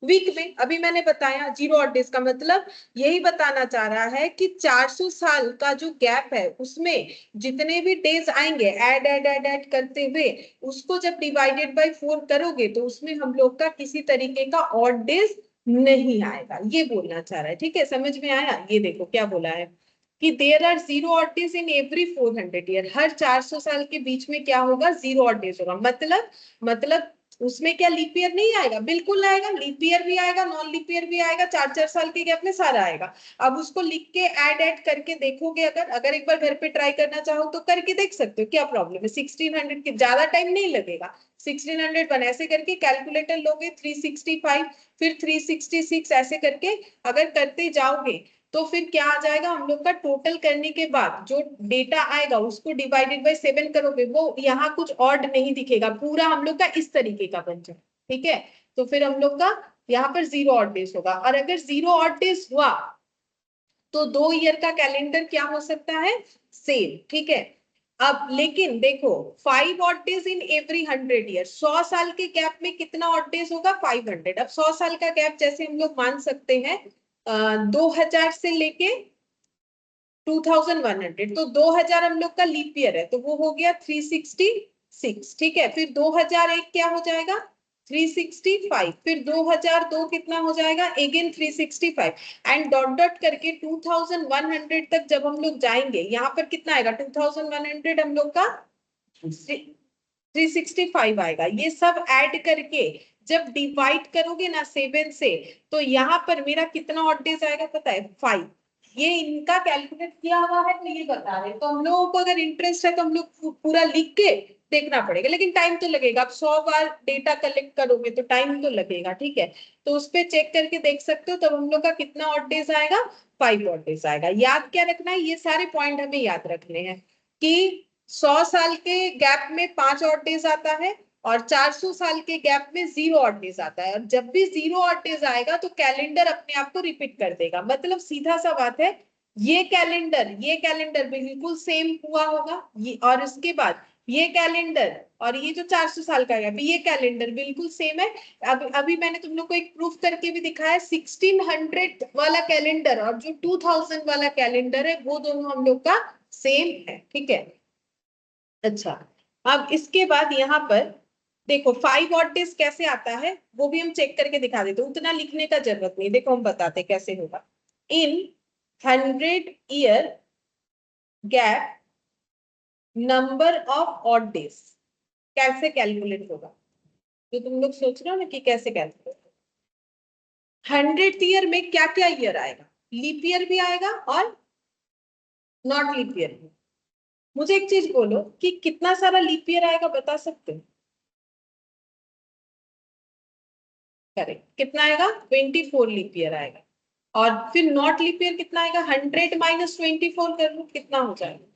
वीक में। अभी मैंने बताया 0 ऑड डेज का मतलब यही बताना चाह रहा है कि 400 साल का जो गैप है उसमें जितने भी डेज आएंगे ऐड ऐड ऐड ऐड करते हुए उसको जब डिवाइडेड बाय 4 करोगे तो उसमें हम लोग का किसी तरीके का ऑड डेज नहीं आएगा, ये बोलना चाह रहा है, ठीक है। समझ में आया? ये देखो क्या बोला है कि there are 0 odd days in every 400 year. हर 400 साल के बीच में क्या होगा? 0 ऑड डेज होगा। मतलब उसमें क्या लीप ईयर नहीं आएगा? बिल्कुल आएगा, लीप ईयर भी आएगा, नॉन लीप ईयर भी आएगा, 4 4 साल के गैप में सारा आएगा। अब उसको लिख के ऐड ऐड करके देखोगे, अगर अगर एक बार घर पे ट्राई करना चाहो तो करके देख सकते हो, क्या प्रॉब्लम है। 1600 के ज्यादा टाइम नहीं लगेगा। 1601 ऐसे करके कैलकुलेटर लोगे, 365 फिर 366 ऐसे करके अगर करते जाओगे तो फिर क्या आ जाएगा? हम लोग का टोटल करने के बाद जो डेटा आएगा उसको डिवाइडेड बाय 7 करोगे, वो यहाँ कुछ ऑड नहीं दिखेगा, पूरा हम लोग का इस तरीके का बन जाए, ठीक है। तो फिर हम लोग का यहाँ पर 0 ऑड डेज होगा। और अगर 0 ऑड डेज हुआ तो 2 ईयर का कैलेंडर क्या हो सकता है? सेम, ठीक है। अब लेकिन देखो 5 odd days in every 100 year, 100 साल के गैप में कितना ऑड डेज होगा 500। अब 100 साल का गैप जैसे हम लोग मान सकते हैं 2000 से लेके 2100, तो 2000 हम लोग का लीप ईयर है तो वो हो गया 366, ठीक है। फिर 2001 क्या हो जाएगा 365, फिर 2002 कितना हो जाएगा अगेन 365, एंड डॉट डॉट करके 2100 तक जब हम लोग जाएंगे यहाँ पर कितना आएगा 2100 हम लोग का 365 आएगा। ये सब ऐड करके जब डिवाइड करोगे ना 7 से, तो यहाँ पर मेरा कितना ऑड डेज आएगा पता है 5। ये इनका कैलकुलेट किया हुआ है तो ये बता रहे हैं। तो हम लोगों को अगर इंटरेस्ट है तो हम लोग पूरा लिख के देखना पड़ेगा, लेकिन टाइम तो लगेगा। अब 100 बार डेटा कलेक्ट करोगे तो टाइम तो लगेगा, ठीक है। तो उस पे चेक करके देख सकते हो। तब हम लोग का कितना ऑड डेज आएगा 5 ऑड डेज आएगा। याद क्या रखना है, ये सारे पॉइंट हमें याद रखने हैं कि 100 साल के गैप में 5 ऑड डेज आता है और 400 साल के गैप में 0 ऑड डेज आता है। और जब भी 0 ऑड डेज आएगा तो कैलेंडर अपने आप को रिपीट कर देगा। मतलब सीधा सा बात है, ये कैलेंडर बिल्कुल सेम हुआ होगा और इसके बाद ये कैलेंडर और ये जो 400 साल का गैप ये कैलेंडर बिल्कुल सेम है। अभी मैंने तुम लोग को एक प्रूफ करके भी दिखाया, 1600 वाला कैलेंडर और जो 2000 वाला कैलेंडर है वो दोनों हम लोग का सेम है, ठीक है। अच्छा, अब इसके बाद यहाँ पर देखो 5 ऑड डेज कैसे आता है वो भी हम चेक करके दिखा देते, उतना लिखने का जरूरत नहीं। देखो हम बताते कैसे होगा। इन 100 year gap number of odd days कैसे कैलकुलेट होगा, तो तुम लोग सोच रहे हो ना कि कैसे कैलकुलेट। 100th ईयर में क्या क्या ईयर आएगा, लीप ईयर भी आएगा और नॉट लीप ईयर भी। मुझे एक चीज बोलो कि कितना सारा लीप ईयर आएगा बता सकते हो। करेक्ट, कितना आएगा 24 लीप ईयर आएगा। और फिर नॉट लीप ईयर कितना आएगा 100 माइनस 24 कर लो कितना हो जाएगा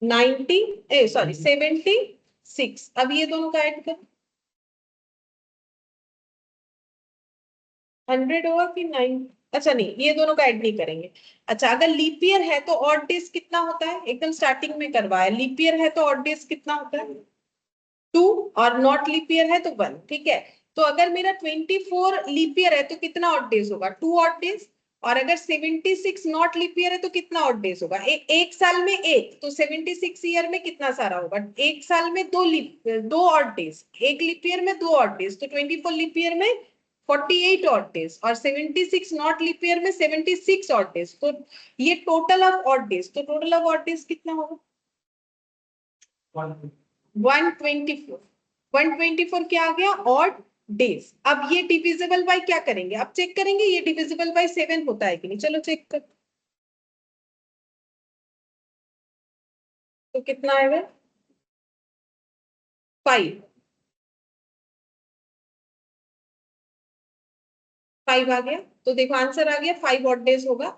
90, सॉरी 76। अब ये दोनों का ऐड करो 100 होगा कि 9, अच्छा नहीं ये दोनों का ऐड नहीं करेंगे। अच्छा, अगर लीप ईयर है तो ऑड डेज कितना होता है, एकदम स्टार्टिंग में करवाया। लीप ईयर है तो ऑड डेज कितना होता है 2, और नॉट लीप ईयर है तो 1, ठीक है। तो अगर मेरा 24 लीप ईयर है तो कितना ऑड डेज होगा 2 ऑड डेज। और अगर 76 नॉट लीप ईयर है तो कितना ऑड डेज होगा एक साल में एक, तो 76 ईयर में कितना सारा होगा एक साल में दो ऑड डेज, एक लीप ईयर में 2 ऑड डेज, तो 24 लीप ईयर में 48 ऑड डेज और 76 नॉट लीप ईयर में 76 ऑड डेज। तो ये टोटल ऑफ ऑड डेज, तो टोटल ऑफ ऑड डेज कितना होगा 124। 124 क्या आ गया ऑड डेज। अब ये डिविजिबल बाय क्या करेंगे, अब चेक करेंगे ये डिविजिबल बाय 7 होता है कि नहीं। चलो चेक कर, तो कितना आएगा 5, 5 आ गया। तो देखो आंसर आ गया 5 ऑड डेज होगा।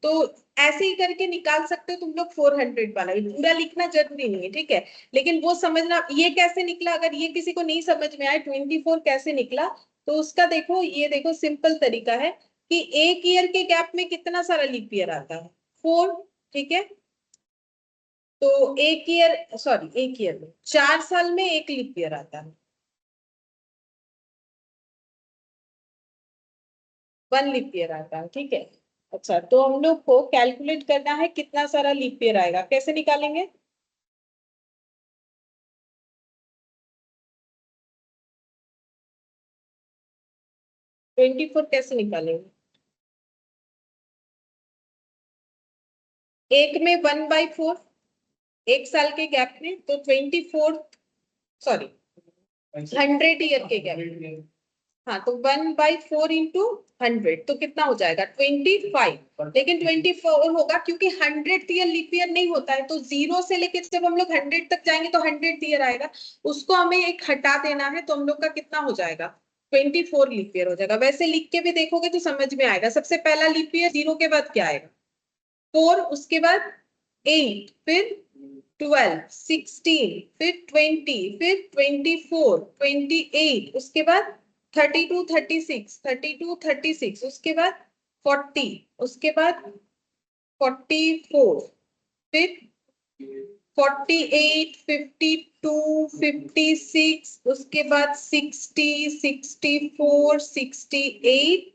तो ऐसे ही करके निकाल सकते हो तुम लोग 400 वाला, पूरा लिखना जरूरी नहीं है, ठीक है। लेकिन वो समझना ये कैसे निकला, अगर ये किसी को नहीं समझ में आए 24 कैसे निकला, तो उसका देखो, ये देखो सिंपल तरीका है कि एक ईयर के गैप में कितना सारा लीप ईयर आता है 4, ठीक है। तो एक ईयर, सॉरी एक ईयर में 4 साल में एक लीप ईयर आता है, 1 लीप ईयर आता है, ठीक है। अच्छा, तो हम लोग को कैलकुलेट करना है कितना सारा लीप ईयर आएगा, कैसे निकालेंगे। 24 कैसे निकालेंगे, एक में 1/4, एक साल के गैप में, तो 24, सॉरी 100 ईयर के गैप, हाँ तो 1/4 इंटू 100 तो कितना हो जाएगा 25। लेकिन 24 होगा क्योंकि 100th ईयर लीप ईयर नहीं होता है, तो 0 से लेके जब हम लोग 100 तक जाएंगे तो 100th ईयर आएगा, उसको हमें एक हटा देना है। तो हम लोग का कितना हो जाएगा 24 लीप ईयर हो जाएगा। वैसे लिख के भी देखोगे तो समझ में आएगा। सबसे पहला लीप ईयर 0 के बाद क्या आएगा 4, उसके बाद 8, फिर 12, 16, फिर 20, फिर 24, 28, उसके बाद 32, 36, 32, 36, उसके बाद 40, उसके बाद 44, फिर 48, 52, 56, उसके बाद 60, 64, 68,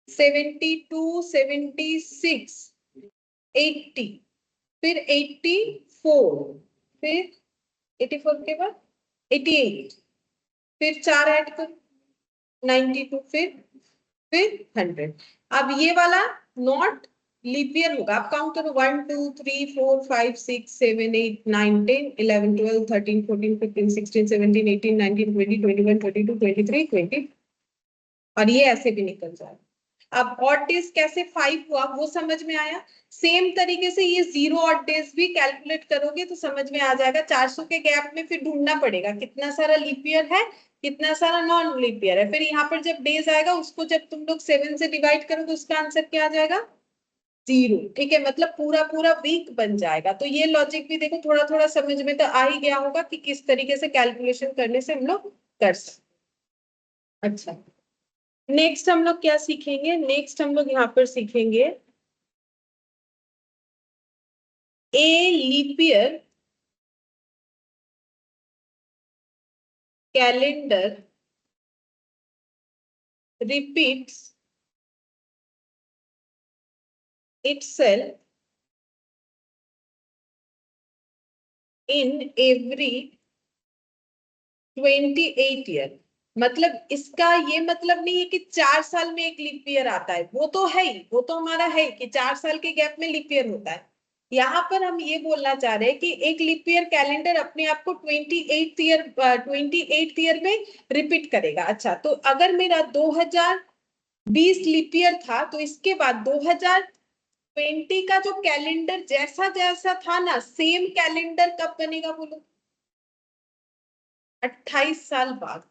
72, 76, 80, फिर 84, फिर 84 के बाद 88, फिर 4 ऐड कर 92, फिर 100। अब ये वाला नॉट लीप ईयर होगा। आप काउंट करो 1 2 3 4 5 6 7 8 9 10 11 12 13 14 15 16 17 18 19 20 21 22 23 20 और ये ऐसे भी निकल जाए। अब ऑड डेज कैसे 5 हुआ वो समझ में आया। सेम तरीके से ये 0 ऑड डेज भी कैलकुलेट करोगे तो समझ में आ जाएगा। 400 के गैप में फिर ढूंढना पड़ेगा कितना सारा लीप ईयर है, कितना सारा नॉन लीप ईयर है। फिर यहाँ पर जब डेज आएगा उसको जब तुम लोग 7 से डिवाइड करोगे उसका आंसर क्या आ जाएगा 0। ठीक है, मतलब पूरा पूरा वीक बन जाएगा। तो ये लॉजिक भी देखो थोड़ा थोड़ा समझ में तो आ ही गया होगा कि किस तरीके से कैलकुलेशन करने से हम लोग कर सकते। अच्छा, नेक्स्ट हम लोग क्या सीखेंगे? नेक्स्ट हम लोग यहाँ पर सीखेंगे a leap year calendar repeats itself in every 28 year. मतलब इसका ये मतलब नहीं है कि 4 साल में एक लीप ईयर आता है, वो तो है ही, वो तो हमारा है कि 4 साल के गैप में लीप ईयर होता है। यहाँ पर हम ये बोलना चाह रहे हैं कि एक लीप ईयर कैलेंडर अपने आप को 28th ईयर में रिपीट करेगा। अच्छा, तो अगर मेरा 2020 लीप ईयर था तो इसके बाद 2020 का जो कैलेंडर जैसा जैसा था ना, सेम कैलेंडर कब बनेगा बोलो? 28 साल बाद।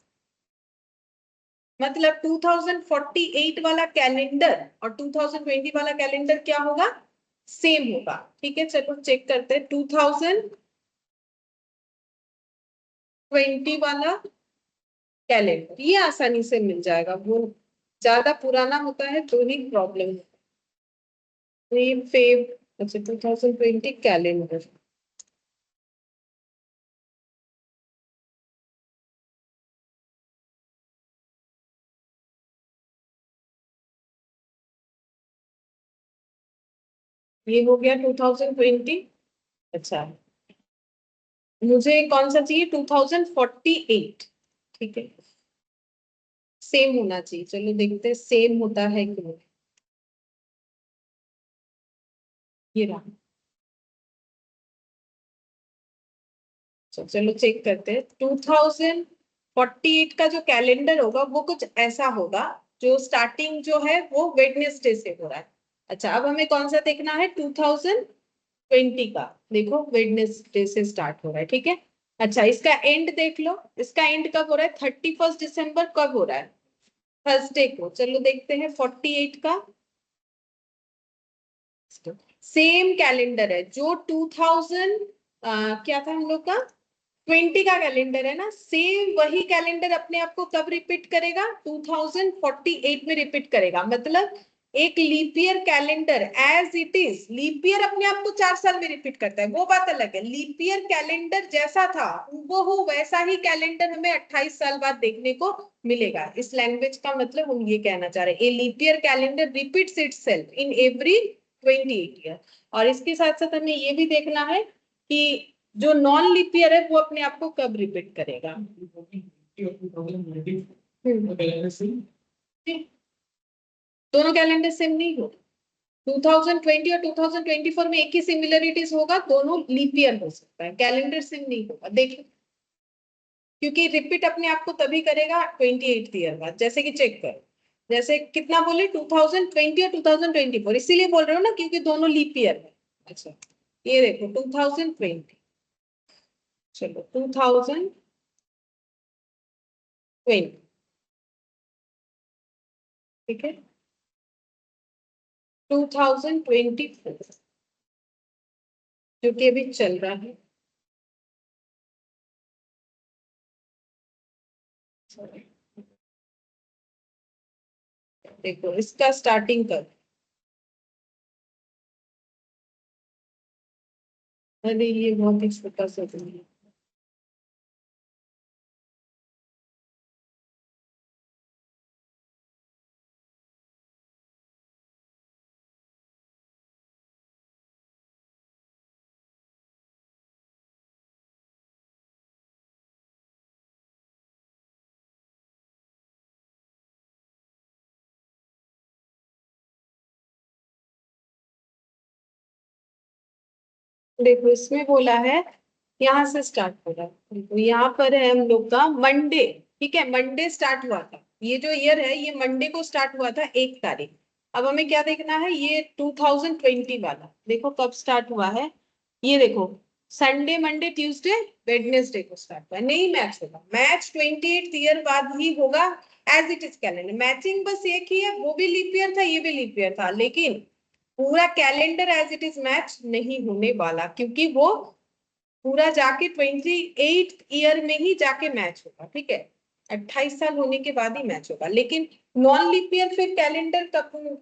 मतलब 2048 वाला कैलेंडर और 2020 वाला कैलेंडर क्या होगा? सेम होगा। ठीक है, चलो चेक करते हैं। 2020 वाला कैलेंडर ये आसानी से मिल जाएगा, वो ज्यादा पुराना होता है तो ही प्रॉब्लम है। ये फेव, अच्छा 2020 कैलेंडर, ये हो गया 2020। अच्छा, मुझे कौन सा चाहिए? 2048। ठीक है, सेम होना चाहिए। चलो देखते हैं सेम होता है कि नहीं। ये रहा। चलो चेक करते हैं। 2048 का जो कैलेंडर होगा वो कुछ ऐसा होगा, जो स्टार्टिंग जो है वो वेडनेसडे से हो रहा है। अच्छा, अब हमें कौन सा देखना है? 2020 का। देखो वेडनेसडे से स्टार्ट हो रहा है। ठीक है, अच्छा इसका एंड देख लो। इसका एंड कब हो रहा है? 31 दिसंबर कब हो रहा है? थर्सडे को। चलो देखते हैं 48 का। सेम कैलेंडर है जो 2000 क्या था हम लोग का, 20 का कैलेंडर है ना, सेम वही कैलेंडर अपने आप को कब रिपीट करेगा? 2048 में रिपीट करेगा। मतलब एक leap year calendar as it is, leap year अपने आप को 4 साल में रिपीट करता है वो बात अलग है। लीप ईयर कैलेंडर जैसा था वो हो वैसा ही कैलेंडर हमें 28 साल बाद देखने को मिलेगा। इस लैंग्वेज का मतलब हम ये कहना चाह रहे हैं, a leap year calendar repeats itself in every 28 year. और इसके साथ साथ हमें ये भी देखना है कि जो नॉन लीप ईयर है वो अपने आप को कब रिपीट करेगा। दोनों कैलेंडर सेम नहीं हो। 2020 और 2024 में एक ही सिमिलरिटीज होगा, दोनों लीप ईयर हो सकता है, कैलेंडर सेम नहीं होगा। देखिए, क्योंकि रिपीट अपने आप को तभी करेगा 28th ईयर बाद। जैसे कि चेक करो, जैसे कितना बोले 2020 और 2024, इसीलिए बोल रहे हो ना क्योंकि दोनों लीप ईयर है। अच्छा, ये देखो 2020, चलो 2020, ठीक है, 2024 जो कि अभी चल रहा है। देखो इसका स्टार्टिंग कब अरे ये बहुत ही छोटा सा दिन है। देखो इसमें बोला है, यहाँ से स्टार्ट हो रहा है, देखो यहाँ पर है हम लोग का मंडे। ठीक है, मंडे स्टार्ट हुआ था, ये जो ईयर है ये मंडे को स्टार्ट हुआ था 1 तारीख। अब हमें क्या देखना है, ये 2020 वाला देखो कब स्टार्ट हुआ है। ये देखो संडे मंडे ट्यूसडे वेडनेसडे को स्टार्ट हुआ है। नहीं मैच होगा, मैच 28th ईयर बाद ही होगा। As it is calendar matching बस एक ही है, वो भी लीप ईयर था ये भी लीप ईयर था, लेकिन पूरा calendar as it is match नहीं होने वाला, क्योंकि वो पूरा जाके 28th ईयर में ही जाके मैच होगा। ठीक है, 28 साल होने के बाद ही मैच होगा, लेकिन नॉन लीप ईयर फिर कैलेंडर कब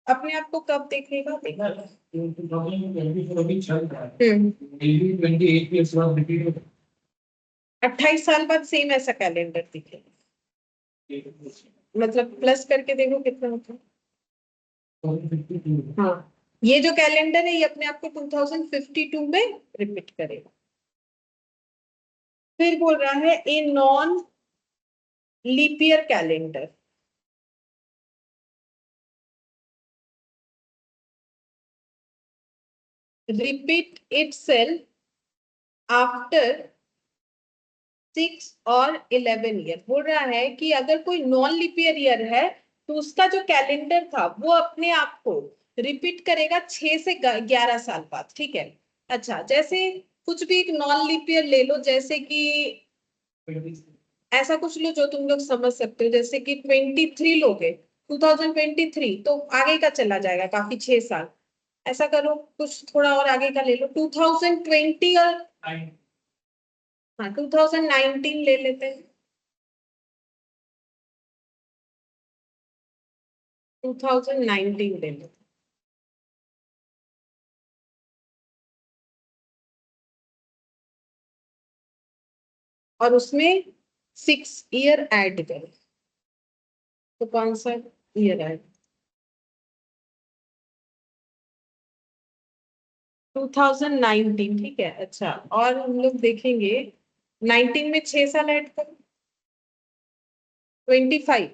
अपने आप को कब देखेगा, देखा। 2024 अभी चल रहा है, 28 ईयर्स बाद रिपीट होगा। 28 साल बाद सेम ऐसा कैलेंडर दिखेगा, मतलब प्लस करके देखो कितना होता है। हाँ, ये जो कैलेंडर है ये अपने आप को 2052 में रिपीट करेगा। फिर बोल रहा है a non leap year calendar repeat itself after 6 और 11 ईयर। बोल रहा है कि अगर कोई नॉन लीप ईयर है तो उसका जो कैलेंडर था वो अपने आप को रिपीट करेगा 6 से 11 साल बाद। ठीक है, अच्छा जैसे कुछ भी एक नॉन लीप ईयर ले लो, जैसे कि ऐसा कुछ लो जो तुम लोग समझ सकते हो, जैसे कि 23 लोगे, 2023 तो आगे का चला जाएगा काफी 6 साल। ऐसा करो कुछ थोड़ा और आगे का ले लो 2020 और हाँ 2019 ले लेते हैं, 2019 ले लो। और उसमें 6 ईयर ऐड करो, तो कौन सा ईयर ऐड, 2019। ठीक है, अच्छा और हम लोग देखेंगे 19 में 6 साल ऐड करो, 25।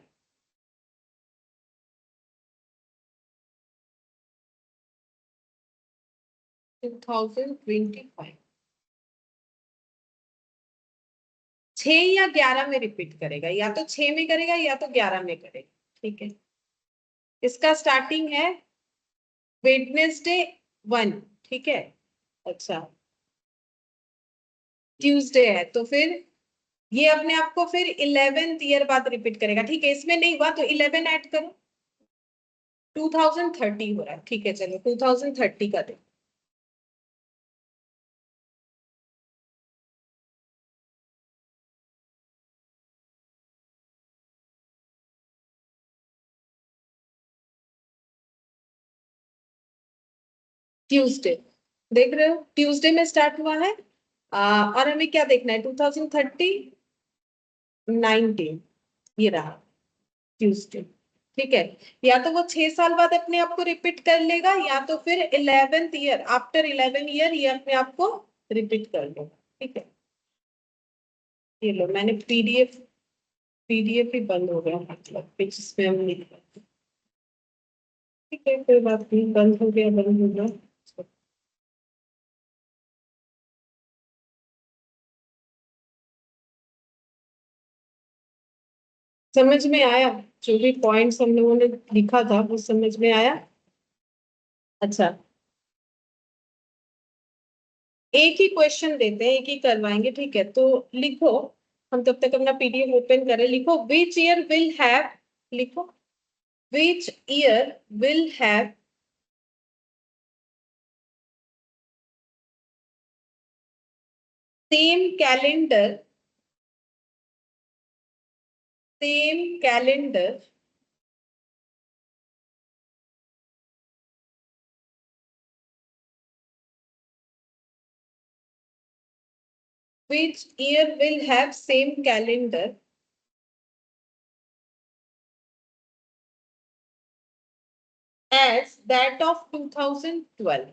2025 6 या 11 में रिपीट करेगा, या तो 6 में करेगा या तो 11 में करेगा। ठीक है, इसका स्टार्टिंग है वेडनेसडे 1। ठीक है, अच्छा ट्यूसडे है तो फिर ये अपने आप को फिर 11th ईयर बाद रिपीट करेगा। ठीक है, इसमें नहीं हुआ तो 11 ऐड करो, 2030 हो रहा है। ठीक है, चलो 2030 का दे, ट्यूसडे देख रहे हो, ट्यूसडे में स्टार्ट हुआ है। और हमें क्या देखना है, 2030 19 ये रहा ट्यूसडे। ठीक है, या तो वो 6 साल बाद अपने आप को रिपीट कर लेगा, या तो फिर 11th ईयर आफ्टर 11 ईयर ये अपने आप को रिपीट कर लेगा। ठीक है, ये लो मैंने पीडीएफ ही बंद हो गया, मतलब पेजेस में हम नहीं कर पाते। ठीक है कोई बात नहीं, बंद हो गया बंद हो गया। समझ में आया, जो भी पॉइंट्स हम लोगों ने लिखा था वो समझ में आया। अच्छा, एक ही क्वेश्चन देते हैं, एक ही करवाएंगे। ठीक है, तो लिखो, हम तब तक अपना पीडीएफ ओपन करें। लिखो विच ईयर विल हैव, लिखो which year will have same calendar, same calendar which year will have same calendar as that of 2012?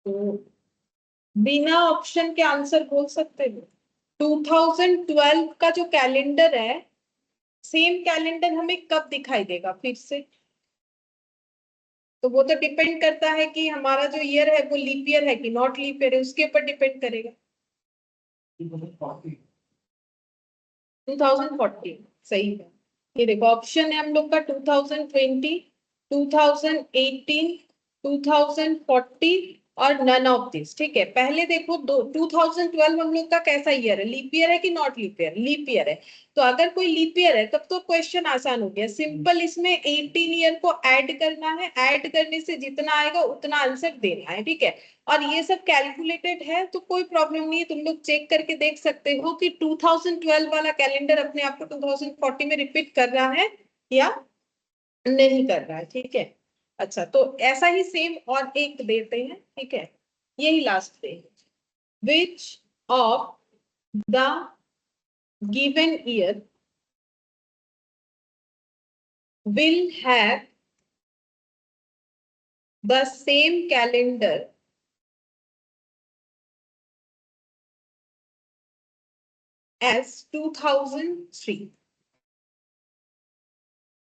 तो बिना ऑप्शन के आंसर बोल सकते हो। 2012 का जो कैलेंडर है, सेम कैलेंडर हमें कब दिखाई देगा फिर से? तो वो तो डिपेंड करता है कि हमारा जो ईयर है वो लीप ईयर है कि नॉट लीप ईयर है, उसके ऊपर डिपेंड करेगा। 2040 सही है। ये देखो ऑप्शन है हम लोग का 2020, 2018, 2040 और नन ऑफ दिस। ठीक है, पहले देखो 2012 हम लोग का कैसा ईयर है, लीप ईयर है कि not leap year? Leap year है। तो अगर कोई लीप ईयर है तब तो क्वेश्चन आसान हो गया, सिंपल इसमें 18 ईयर को ऐड करना है, ऐड करने से जितना आएगा उतना आंसर देना है। ठीक है, और ये सब कैलकुलेटेड है तो कोई प्रॉब्लम नहीं है, तुम लोग चेक करके देख सकते हो कि 2012 वाला कैलेंडर अपने आप को 2040 में रिपीट कर रहा है या नहीं कर रहा है। ठीक है, अच्छा तो ऐसा ही सेम और एक देते हैं। ठीक है, यही last day, which of the given year will have the same calendar as 2003?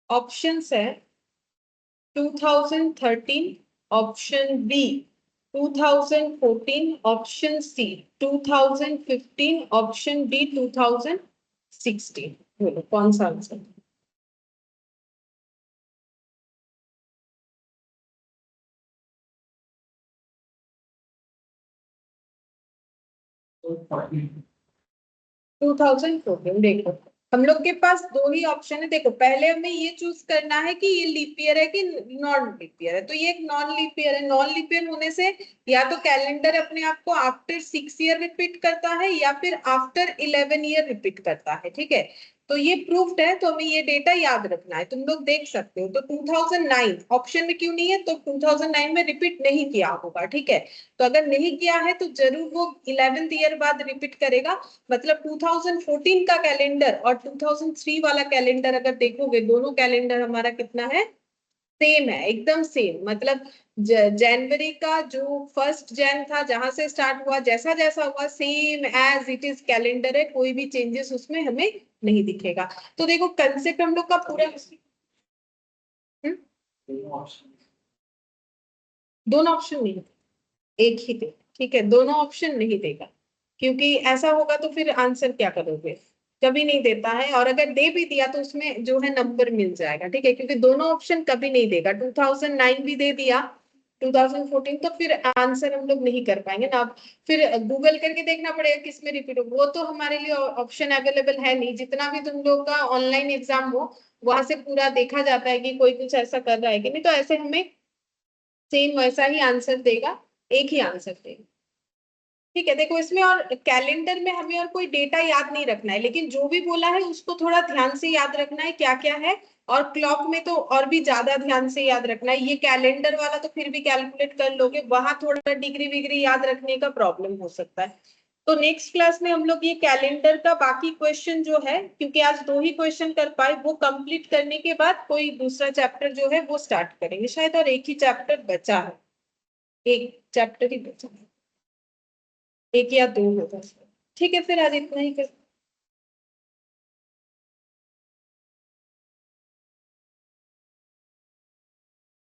Options है 2013, option B 2014, option C 2015, option D 2016। बोलो कौन सा आंसर? So 40. 2014। देखो हम लोग के पास दो ही ऑप्शन है। देखो पहले हमें ये चूज करना है कि ये लीप ईयर है कि नॉन लीप ईयर है। तो ये एक नॉन लीप ईयर है, नॉन लीप ईयर होने से या तो कैलेंडर अपने आप को आफ्टर 6 ईयर रिपीट करता है या फिर आफ्टर 11 ईयर रिपीट करता है। ठीक है, तो ये प्रूफ्ड है, तो हमें ये डेटा याद रखना है। तुम लोग देख सकते हो, तो 2009 ऑप्शन में क्यों नहीं है? तो 2009 में रिपीट नहीं किया होगा। ठीक है, तो अगर नहीं किया है तो जरूर वो 11th ईयर बाद रिपीट करेगा। मतलब 2014 का कैलेंडर और 2003 वाला कैलेंडर अगर देखोगे, दोनों कैलेंडर हमारा कितना है, सेम है, एकदम सेम। मतलब जनवरी का जो 1 जैन था, जहां से स्टार्ट हुआ, जैसा जैसा हुआ same as it is calendar है, कोई भी चेंजेस उसमें हमें नहीं दिखेगा। तो देखो कंसेप्ट हम लोग का पूरा दोनों ऑप्शन नहीं, एक ही दे। ठीक है, दोनों ऑप्शन नहीं देगा, क्योंकि ऐसा होगा तो फिर आंसर क्या करोगे? कभी नहीं देता है, और अगर दे भी दिया तो उसमें जो है नंबर मिल जाएगा। ठीक है, क्योंकि दोनों ऑप्शन कभी नहीं देगा। 2009 भी दे दिया, 2014, तो फिर आंसर हम लोग नहीं कर पाएंगे ना। अब फिर गूगल करके देखना पड़ेगा किसमें रिपीट हो, वो तो हमारे लिए ऑप्शन अवेलेबल है नहीं। जितना भी तुम लोग का ऑनलाइन एग्जाम हो, वहां से पूरा देखा जाता है कि कोई कुछ ऐसा कर रहा है कि नहीं। तो ऐसे हमें सेम वैसा ही आंसर देगा, एक ही आंसर देगा। ठीक है, देखो इसमें और कैलेंडर में हमें और कोई डेटा याद नहीं रखना है, लेकिन जो भी बोला है उसको थोड़ा ध्यान से याद रखना है क्या क्या है। और क्लॉक में तो और भी ज्यादा ध्यान से याद रखना है। ये कैलेंडर वाला तो फिर भी कैलकुलेट कर लोगे, वहां थोड़ा डिग्री विग्री याद रखने का प्रॉब्लम हो सकता है। तो नेक्स्ट क्लास में हम लोग ये कैलेंडर का बाकी क्वेश्चन जो है, क्योंकि आज दो ही क्वेश्चन कर पाए, वो कंप्लीट करने के बाद कोई दूसरा चैप्टर जो है वो स्टार्ट करेंगे शायद, और एक ही चैप्टर बचा है, एक चैप्टर ही बचा है, एक या दो होगा। ठीक है, फिर आज इतना ही कर